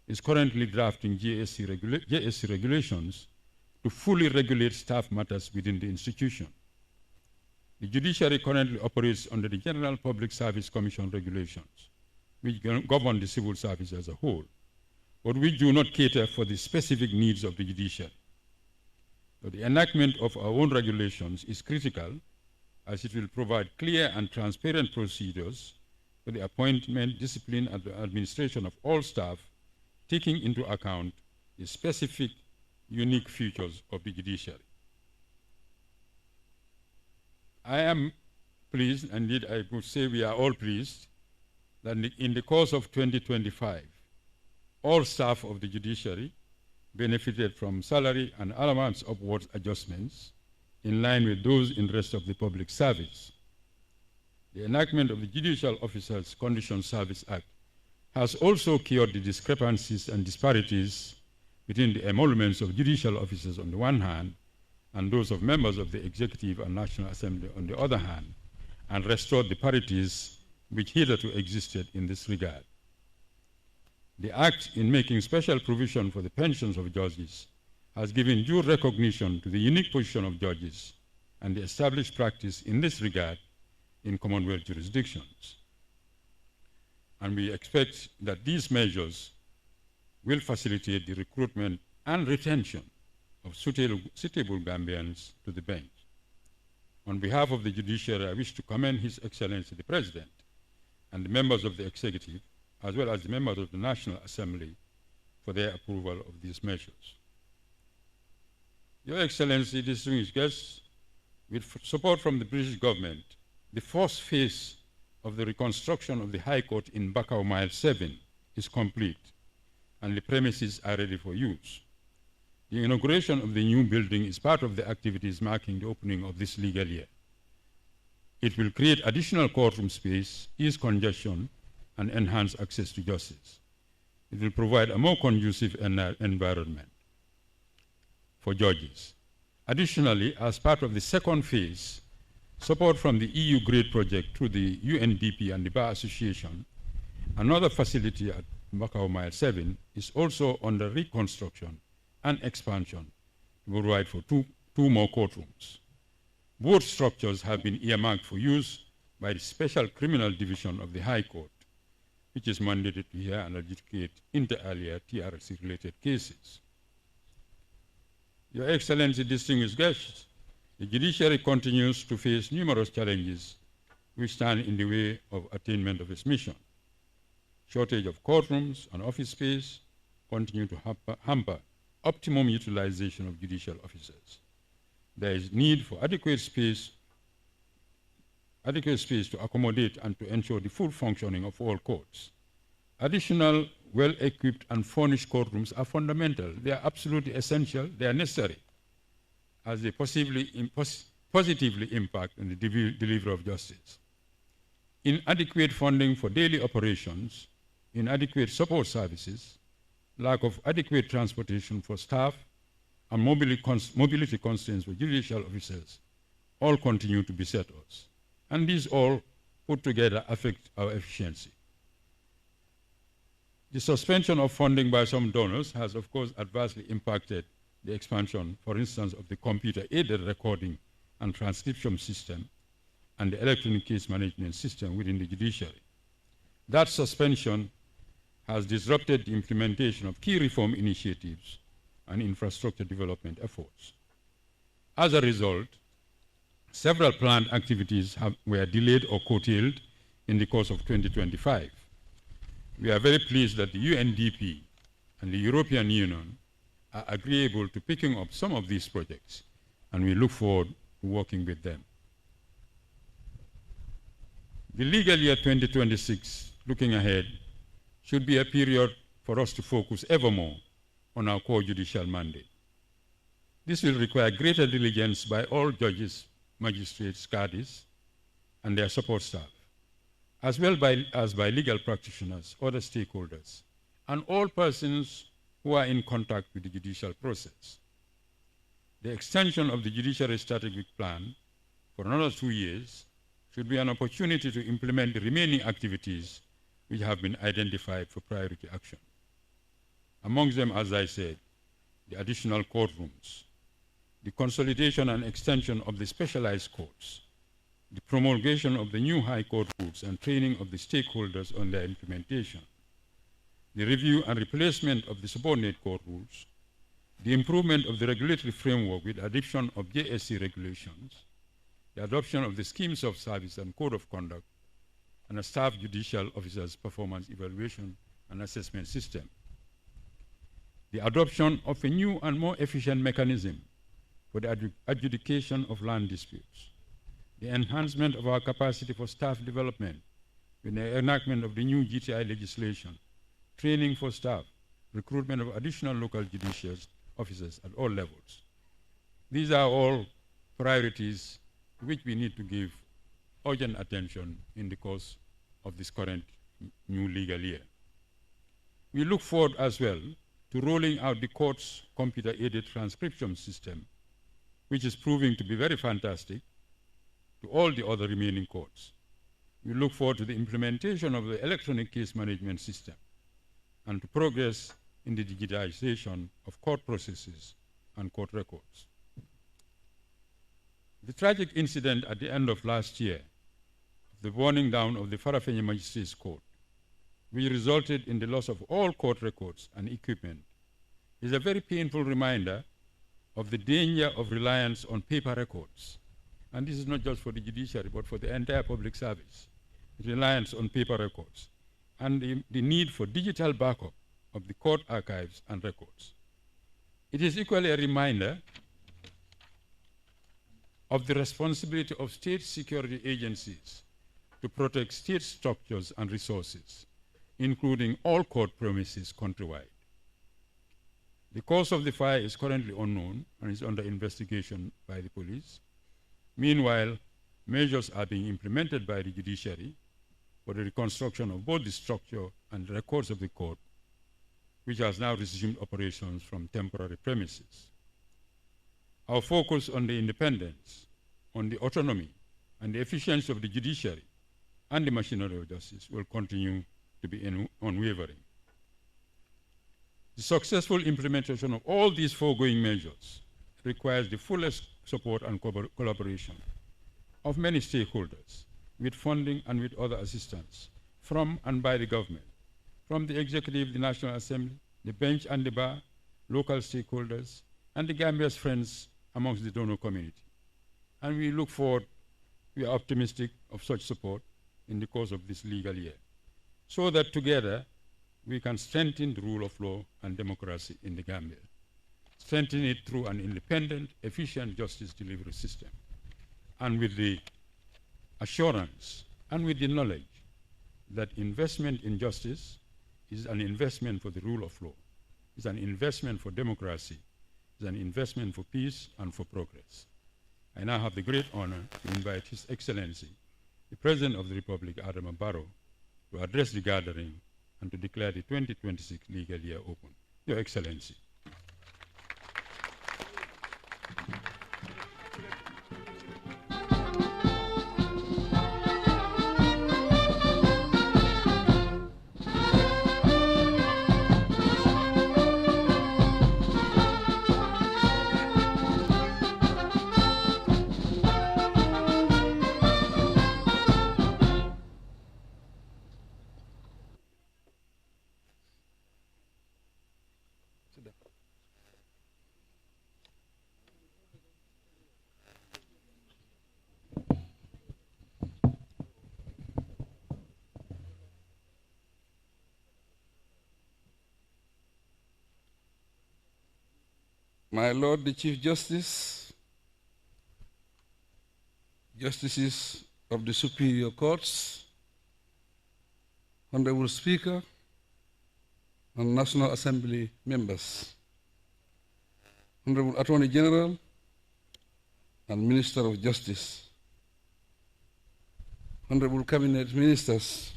is currently drafting JSC regulations to fully regulate staff matters within the institution. The judiciary currently operates under the General Public Service Commission regulations, which govern the civil service as a whole, but which do not cater for the specific needs of the judiciary. But the enactment of our own regulations is critical, as it will provide clear and transparent procedures for the appointment, discipline, and the administration of all staff, taking into account the specific, unique features of the judiciary. I am pleased, indeed I would say we are all pleased, that in the course of 2025, all staff of the judiciary benefited from salary and allowance upwards adjustments in line with those in the rest of the public service. The enactment of the Judicial Officers Condition Service Act has also cured the discrepancies and disparities between the emoluments of judicial officers on the one hand and those of members of the Executive and National Assembly on the other hand, and restored the parities which hitherto existed in this regard. The Act, in making special provision for the pensions of judges, has given due recognition to the unique position of judges and the established practice in this regard in Commonwealth jurisdictions. And we expect that these measures will facilitate the recruitment and retention of suitable Gambians to the bench. On behalf of the judiciary, I wish to commend His Excellency the President and the members of the Executive, as well as the members of the National Assembly, for their approval of these measures. Your Excellency, distinguished guests, with support from the British government, the first phase of the reconstruction of the High Court in Bakau Mile 7 is complete, and the premises are ready for use. The inauguration of the new building is part of the activities marking the opening of this legal year. It will create additional courtroom space, ease congestion, and enhance access to justice. It will provide a more conducive environment for judges. Additionally, as part of the second phase, support from the EU GRADE project through the UNDP and the Bar Association, another facility at Bakau Mile 7 is also under reconstruction and expansion to provide for two more courtrooms. Both structures have been earmarked for use by the Special Criminal Division of the High Court, which is mandated to hear and adjudicate inter alia TRC-related cases. Your Excellency, distinguished guests, the judiciary continues to face numerous challenges which stand in the way of attainment of its mission. Shortage of courtrooms and office space continue to hamper optimum utilization of judicial officers. There is need for adequate space to accommodate and to ensure the full functioning of all courts. Additional well-equipped and furnished courtrooms are fundamental. They are absolutely essential. They are necessary as they positively impact on the delivery of justice. Inadequate funding for daily operations, inadequate support services, lack of adequate transportation for staff, and mobility constraints for judicial officers all continue to beset us. And these all put together affect our efficiency. The suspension of funding by some donors has, of course, adversely impacted the expansion, for instance, of the computer-aided recording and transcription system and the electronic case management system within the judiciary. That suspension has disrupted the implementation of key reform initiatives and infrastructure development efforts. As a result, several planned activities were delayed or curtailed in the course of 2025. We are very pleased that the UNDP and the European Union are agreeable to picking up some of these projects, and we look forward to working with them. The legal year 2026, looking ahead, should be a period for us to focus ever more on our core judicial mandate. This will require greater diligence by all judges, magistrates, cadis, and their support staff, as well as by legal practitioners, other stakeholders, and all persons who are in contact with the judicial process. The extension of the Judiciary Strategic Plan for another 2 years should be an opportunity to implement the remaining activities which have been identified for priority action. Amongst them, as I said, the additional courtrooms, the consolidation and extension of the specialized courts, the promulgation of the new High Court rules and training of the stakeholders on their implementation, the review and replacement of the subordinate court rules, the improvement of the regulatory framework with adoption of JSC regulations, the adoption of the schemes of service and code of conduct, and a staff judicial officers' performance evaluation and assessment system, the adoption of a new and more efficient mechanism for the adjudication of land disputes, the enhancement of our capacity for staff development with the enactment of the new GTI legislation, training for staff, recruitment of additional local judicial officers at all levels. These are all priorities to which we need to give urgent attention in the course of this current new legal year. We look forward as well to rolling out the court's computer-aided transcription system, which is proving to be very fantastic, to all the other remaining courts. We look forward to the implementation of the electronic case management system and to progress in the digitization of court processes and court records. The tragic incident at the end of last year, the burning down of the Farafenni Magistrates Court, which resulted in the loss of all court records and equipment, is a very painful reminder of the danger of reliance on paper records. And this is not just for the judiciary, but for the entire public service. Reliance on paper records and the need for digital backup of the court archives and records. It is equally a reminder of the responsibility of state security agencies to protect state structures and resources, including all court premises countrywide. The cause of the fire is currently unknown and is under investigation by the police. Meanwhile, measures are being implemented by the judiciary for the reconstruction of both the structure and the records of the court, which has now resumed operations from temporary premises. Our focus on the independence, on the autonomy, and the efficiency of the judiciary and the machinery of justice will continue to be unwavering. The successful implementation of all these foregoing measures requires the fullest support and collaboration of many stakeholders, with funding and with other assistance from and by the government, from the executive, the National Assembly, the bench and the bar, local stakeholders, and the Gambia's friends amongst the donor community. And we look forward, we are optimistic of such support in the course of this legal year, so that together we can strengthen the rule of law and democracy in the Gambia, strengthen it through an independent, efficient justice delivery system, and with the assurance and with the knowledge that investment in justice is an investment for the rule of law, is an investment for democracy, is an investment for peace and for progress. I now have the great honor to invite His Excellency, the President of the Republic, Adama Barrow, to address the gathering and to declare the 2026 legal year open. Your Excellency. My Lord the Chief Justice, Justices of the Superior Courts, Honorable Speaker, and National Assembly members, Honorable Attorney General and Minister of Justice, Honorable Cabinet Ministers,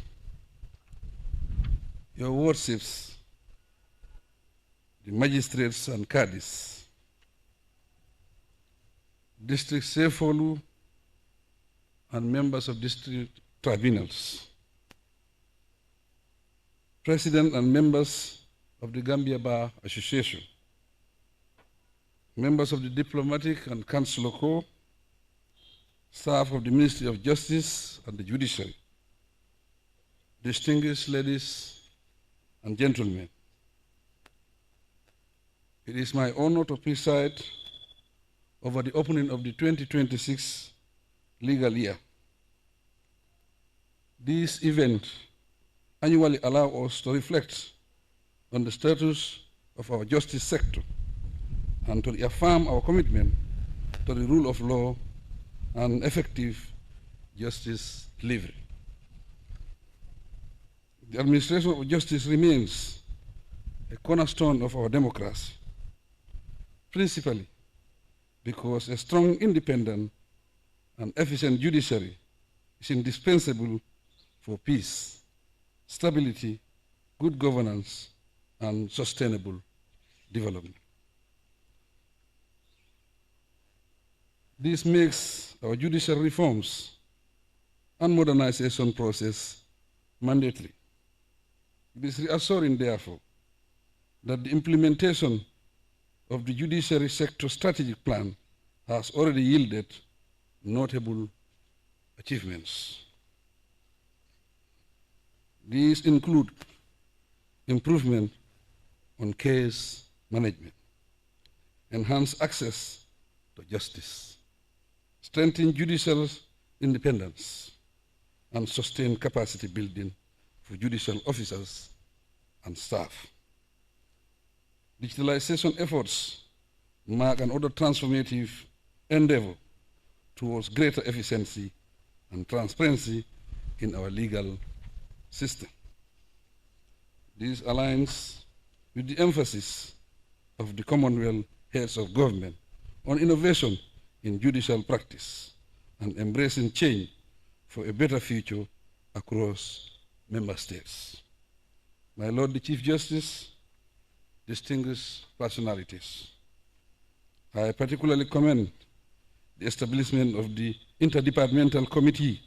Your Worships, the magistrates and caddies, District Sefolu and members of district tribunals, President and members of the Gambia Bar Association, members of the Diplomatic and Consular Corps, staff of the Ministry of Justice and the Judiciary, distinguished ladies and gentlemen. It is my honor to preside over the opening of the 2026 legal year. This event annually allows us to reflect on the status of our justice sector and to reaffirm our commitment to the rule of law and effective justice delivery. The administration of justice remains a cornerstone of our democracy, principally because a strong, independent, and efficient judiciary is indispensable for peace, stability, good governance, and sustainable development. This makes our judicial reforms and modernization process mandatory. It is reassuring, therefore, that the implementation of the judiciary sector strategic plan has already yielded notable achievements. These include improvement on case management, enhanced access to justice, strengthen judicial independence, and sustain capacity building for judicial officers and staff. Digitalization efforts mark another transformative endeavor towards greater efficiency and transparency in our legal system. This aligns with the emphasis of the Commonwealth heads of government on innovation in judicial practice and embracing change for a better future across member states. My Lord the Chief Justice, distinguished personalities, I particularly commend the establishment of the Interdepartmental Committee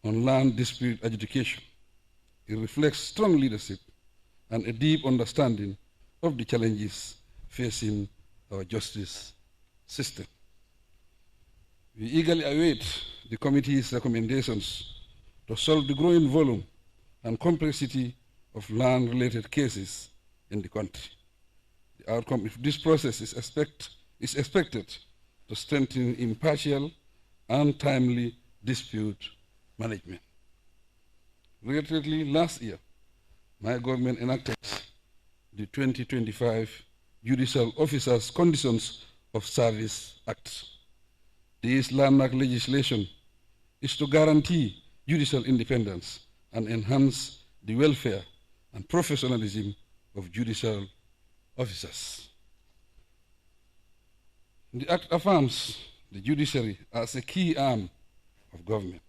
on Land Dispute Adjudication. It reflects strong leadership and a deep understanding of the challenges facing our justice system. We eagerly await the committee's recommendations to solve the growing volume and complexity of land-related cases in the country. The outcome of this process is expected to strengthen impartial and timely dispute management. Relatedly, last year, my government enacted the 2025 Judicial Officers' Conditions of Service Act. This landmark legislation is to guarantee judicial independence and enhance the welfare and professionalism of judicial officers. The Act affirms the judiciary as a key arm of government.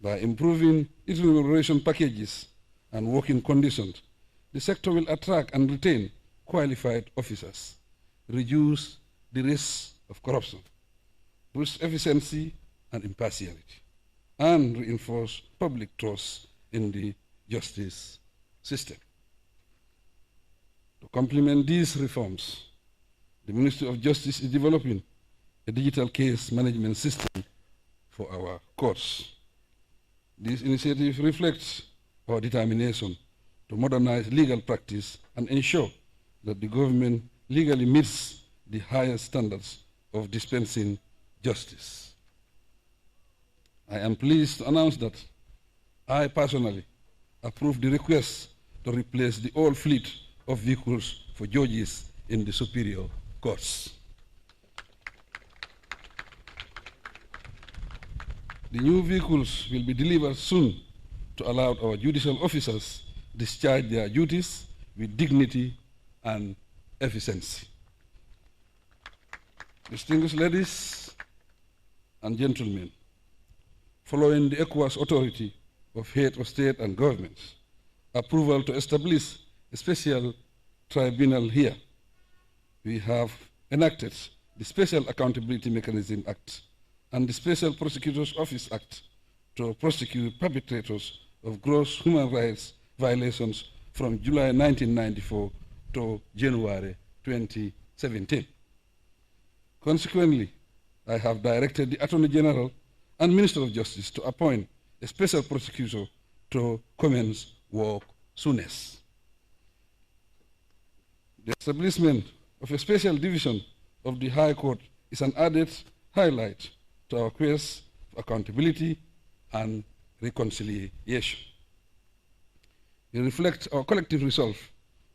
By improving its remuneration packages and working conditions, the sector will attract and retain qualified officers, reduce the risk of corruption, boost efficiency and impartiality, and reinforce public trust in the justice system. To complement these reforms, the Ministry of Justice is developing a digital case management system for our courts. This initiative reflects our determination to modernize legal practice and ensure that the government legally meets the highest standards of dispensing justice. I am pleased to announce that I personally approve the request to replace the old fleet of vehicles for judges in the Superior courts. The new vehicles will be delivered soon to allow our judicial officers discharge their duties with dignity and efficiency. Distinguished ladies and gentlemen, following the ECOWAS Authority of Head of State and Governments approval to establish a special tribunal here, we have enacted the Special Accountability Mechanism Act and the Special Prosecutor's Office Act to prosecute perpetrators of gross human rights violations from July 1994 to January 2017. Consequently, I have directed the Attorney General and Minister of Justice to appoint a special prosecutor to commence work soonest. The establishment of a special division of the High Court is an added highlight to our quest for accountability and reconciliation. It reflects our collective resolve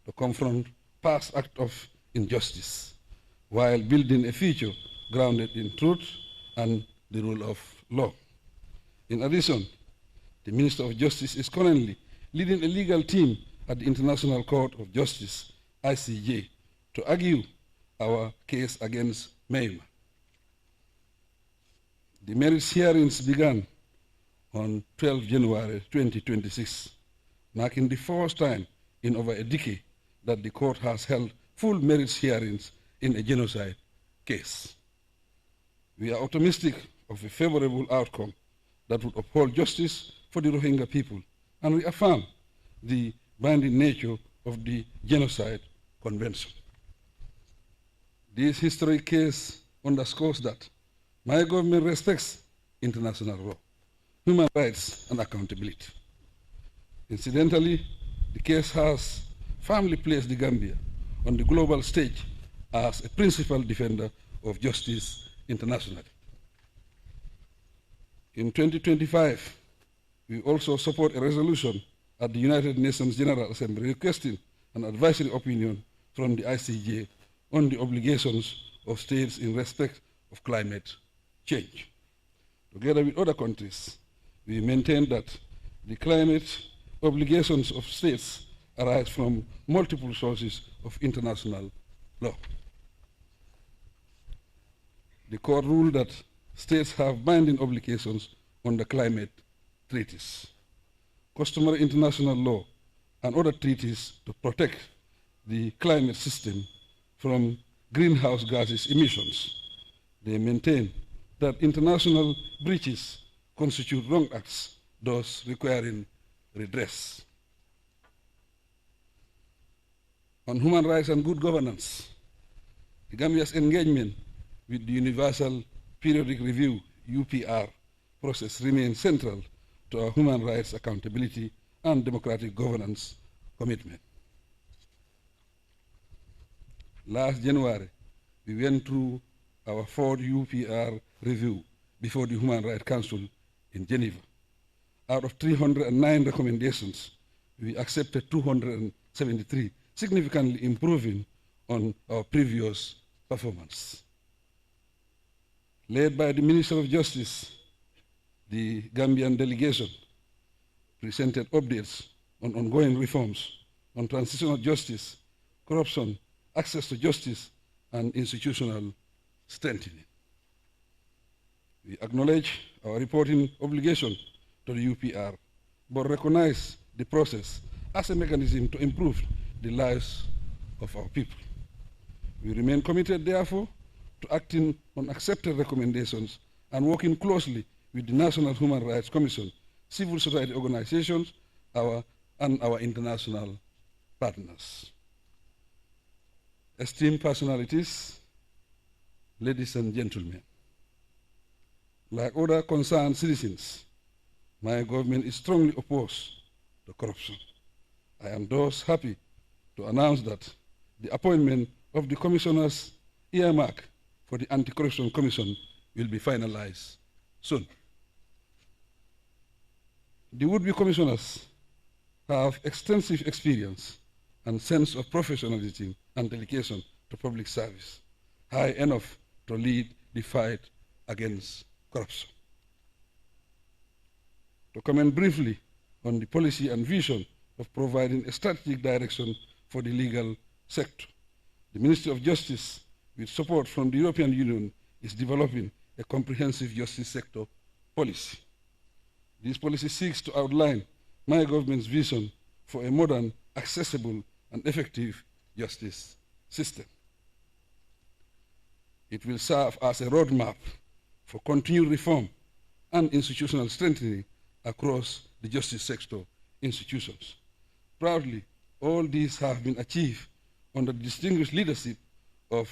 to confront past acts of injustice while building a future grounded in truth and the rule of law. In addition, the Minister of Justice is currently leading a legal team at the International Court of Justice, ICJ, to argue our case against Myanmar. The merits hearings began on 12 January 2026, marking the first time in over a decade that the court has held full merits hearings in a genocide case. We are optimistic of a favorable outcome that would uphold justice for the Rohingya people and reaffirm the binding nature of the Genocide Convention. This historic case underscores that my government respects international law, human rights, and accountability. Incidentally, the case has firmly placed the Gambia on the global stage as a principal defender of justice internationally. In 2025, we also support a resolution at the United Nations General Assembly requesting an advisory opinion from the ICJ on the obligations of states in respect of climate change. Together with other countries, we maintain that the climate obligations of states arise from multiple sources of international law. The court ruled that states have binding obligations under climate treaties, customary international law, and other treaties to protect the climate system from greenhouse gases emissions. They maintain that international breaches constitute wrong acts, thus requiring redress. On human rights and good governance, the Gambia's engagement with the Universal Periodic Review, UPR, process remains central to our human rights accountability and democratic governance commitment. Last January, we went through our fourth UPR review before the Human Rights Council in Geneva. Out of 309 recommendations, we accepted 273, significantly improving on our previous performance. Led by the Minister of Justice, the Gambian delegation presented updates on ongoing reforms on transitional justice, corruption, access to justice, and institutional strengthening. We acknowledge our reporting obligation to the UPR, but recognize the process as a mechanism to improve the lives of our people. We remain committed, therefore, to acting on accepted recommendations and working closely with the National Human Rights Commission, civil society organizations, and our international partners. Esteemed personalities, ladies and gentlemen, like other concerned citizens, my government is strongly opposed to corruption. I am thus happy to announce that the appointment of the commissioners earmarked for the Anti-Corruption Commission will be finalized soon. The would-be commissioners have extensive experience and sense of professionalism and dedication to public service, high enough to lead the fight against corruption. To comment briefly on the policy and vision of providing a strategic direction for the legal sector, the Ministry of Justice, with support from the European Union, is developing a comprehensive justice sector policy. This policy seeks to outline my government's vision for a modern, accessible, and effective justice system. It will serve as a roadmap for continued reform and institutional strengthening across the justice sector institutions. Proudly, all these have been achieved under the distinguished leadership of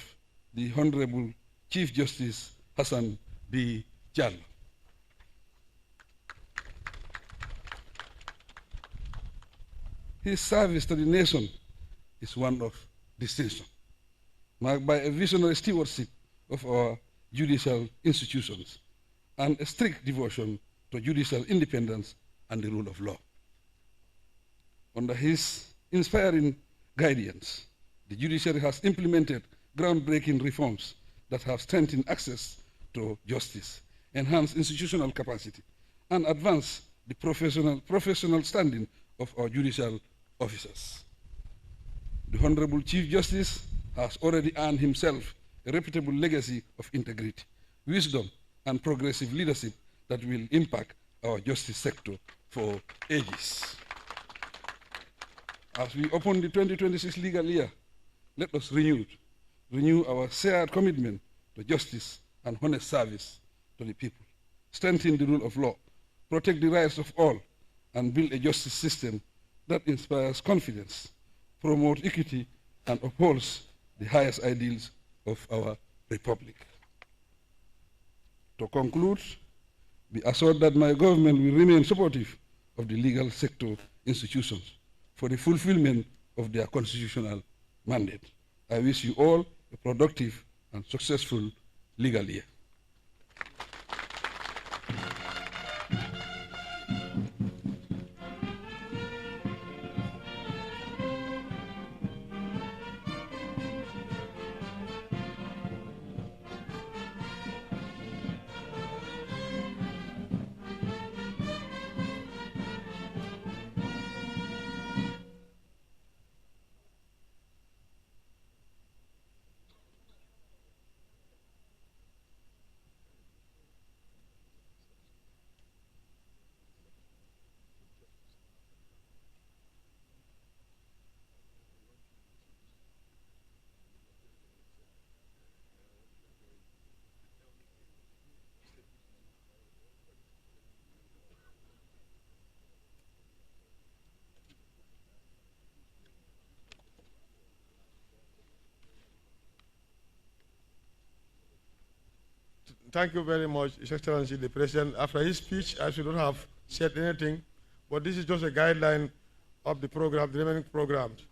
the Honorable Chief Justice Hassan B. Jallow. His service to the nation is one of distinction, marked by a visionary stewardship of our judicial institutions and a strict devotion to judicial independence and the rule of law. Under his inspiring guidance, the judiciary has implemented groundbreaking reforms that have strengthened access to justice, enhanced institutional capacity, and advanced the professional standing of our judicial officers. The Honorable Chief Justice has already earned himself a reputable legacy of integrity, wisdom, and progressive leadership that will impact our justice sector for ages. As we open the 2026 legal year, let us renew our shared commitment to justice and honest service to the people, strengthen the rule of law, protect the rights of all, and build a justice system that inspires confidence, promotes equity, and upholds the highest ideals of our republic. To conclude, be assured that my government will remain supportive of the legal sector institutions for the fulfillment of their constitutional mandate. I wish you all a productive and successful legal year. Thank you very much, His Excellency the President. After his speech, I should not have said anything, but this is just a guideline of the program, the remaining programs.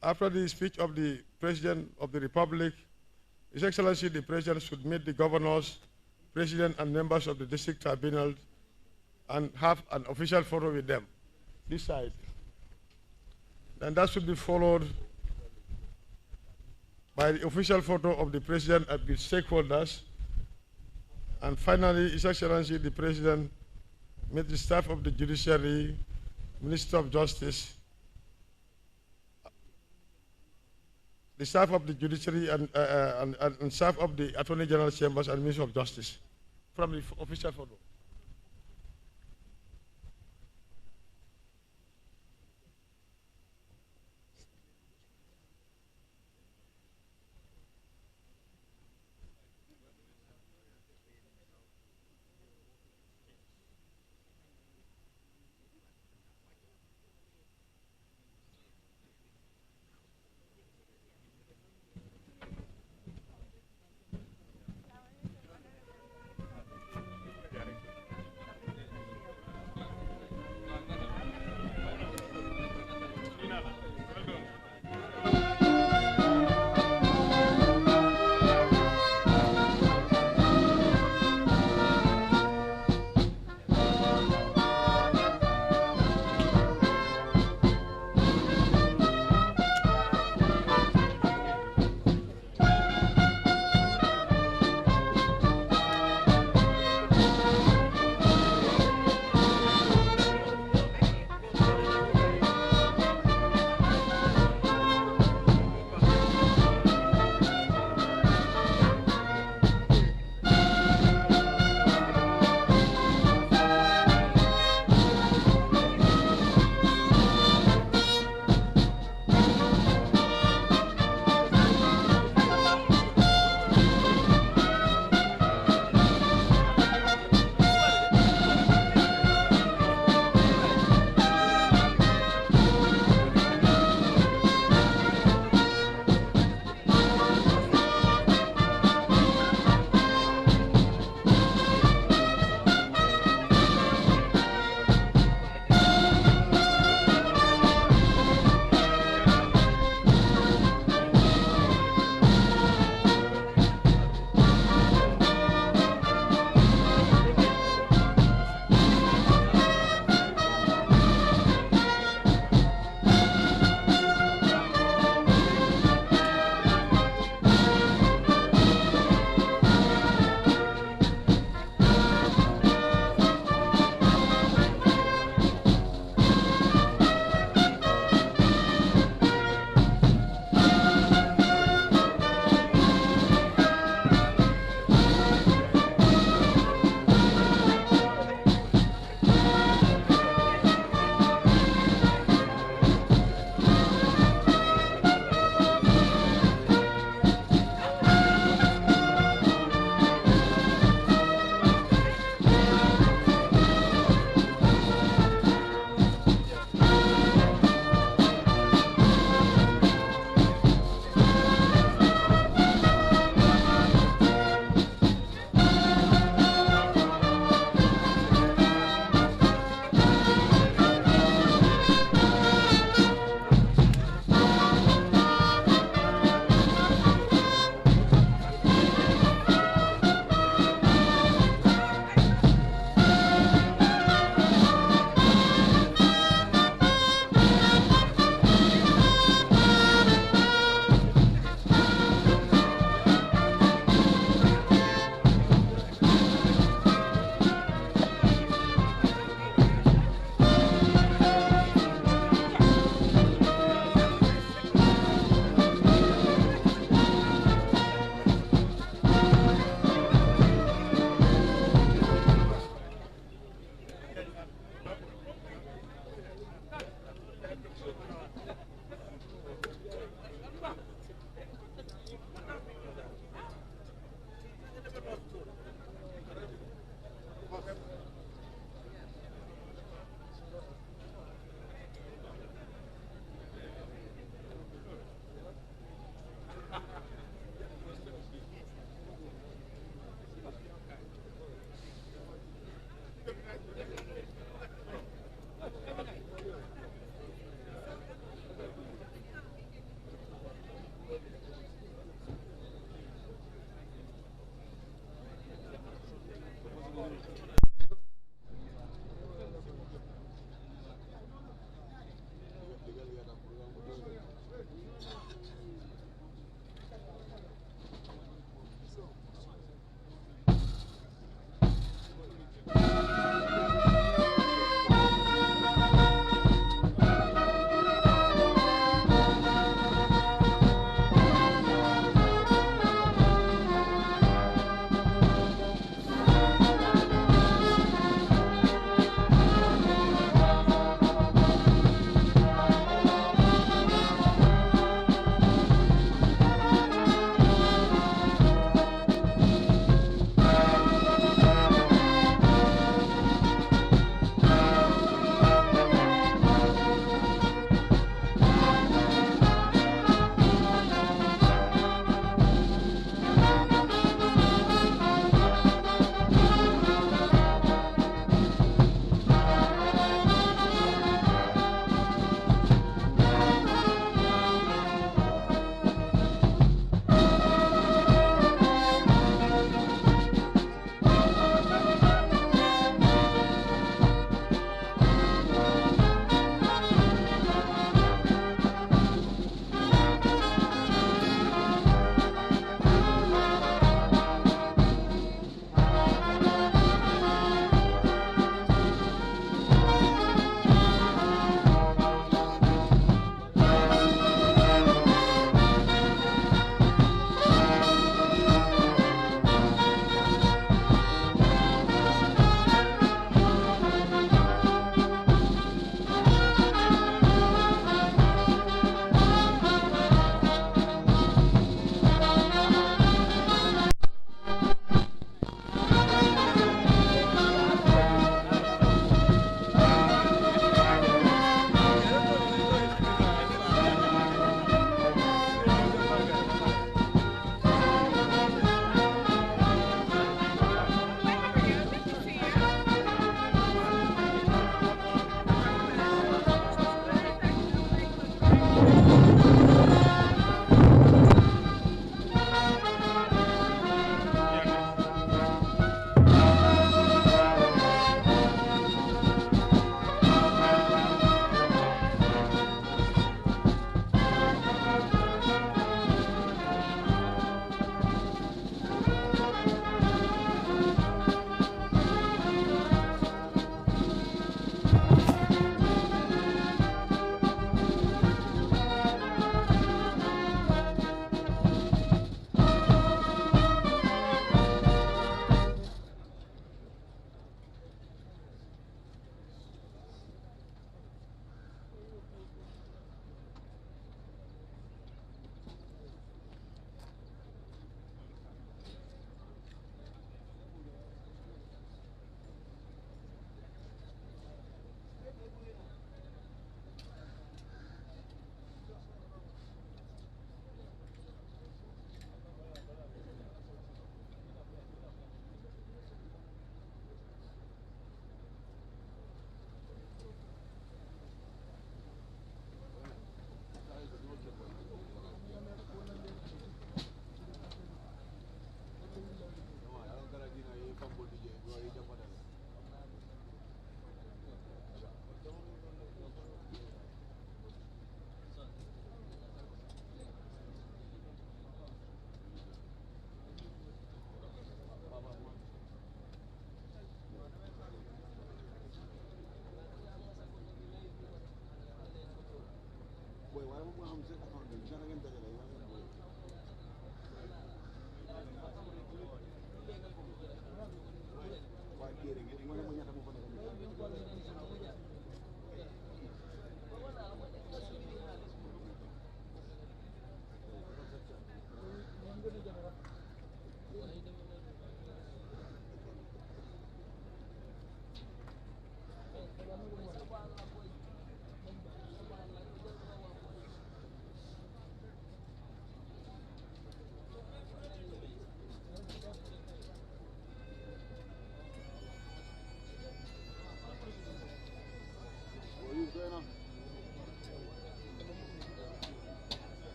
After the speech of the President of the Republic, His Excellency the President should meet the governors, President, and members of the district tribunals and have an official photo with them, this side. And that should be followed by the official photo of the President and the stakeholders. And finally, His Excellency the President met the staff of the Judiciary, Minister of Justice, the staff of the Judiciary and staff of the Attorney General's Chambers and Minister of Justice from the official photo.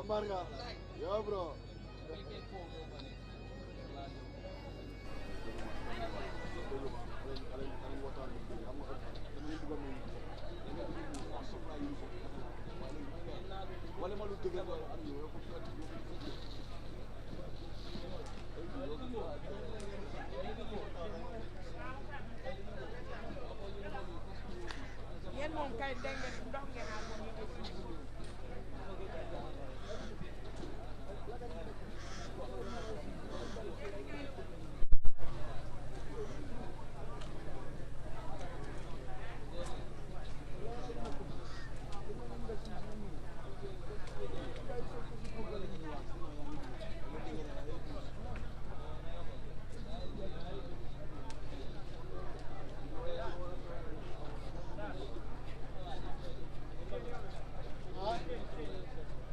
Jambarga. Yo, bro. Yen moom kay dégg nga ndox ngeen am moom ñu def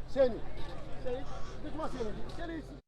Seni. Seni. Gitme seni. Seni.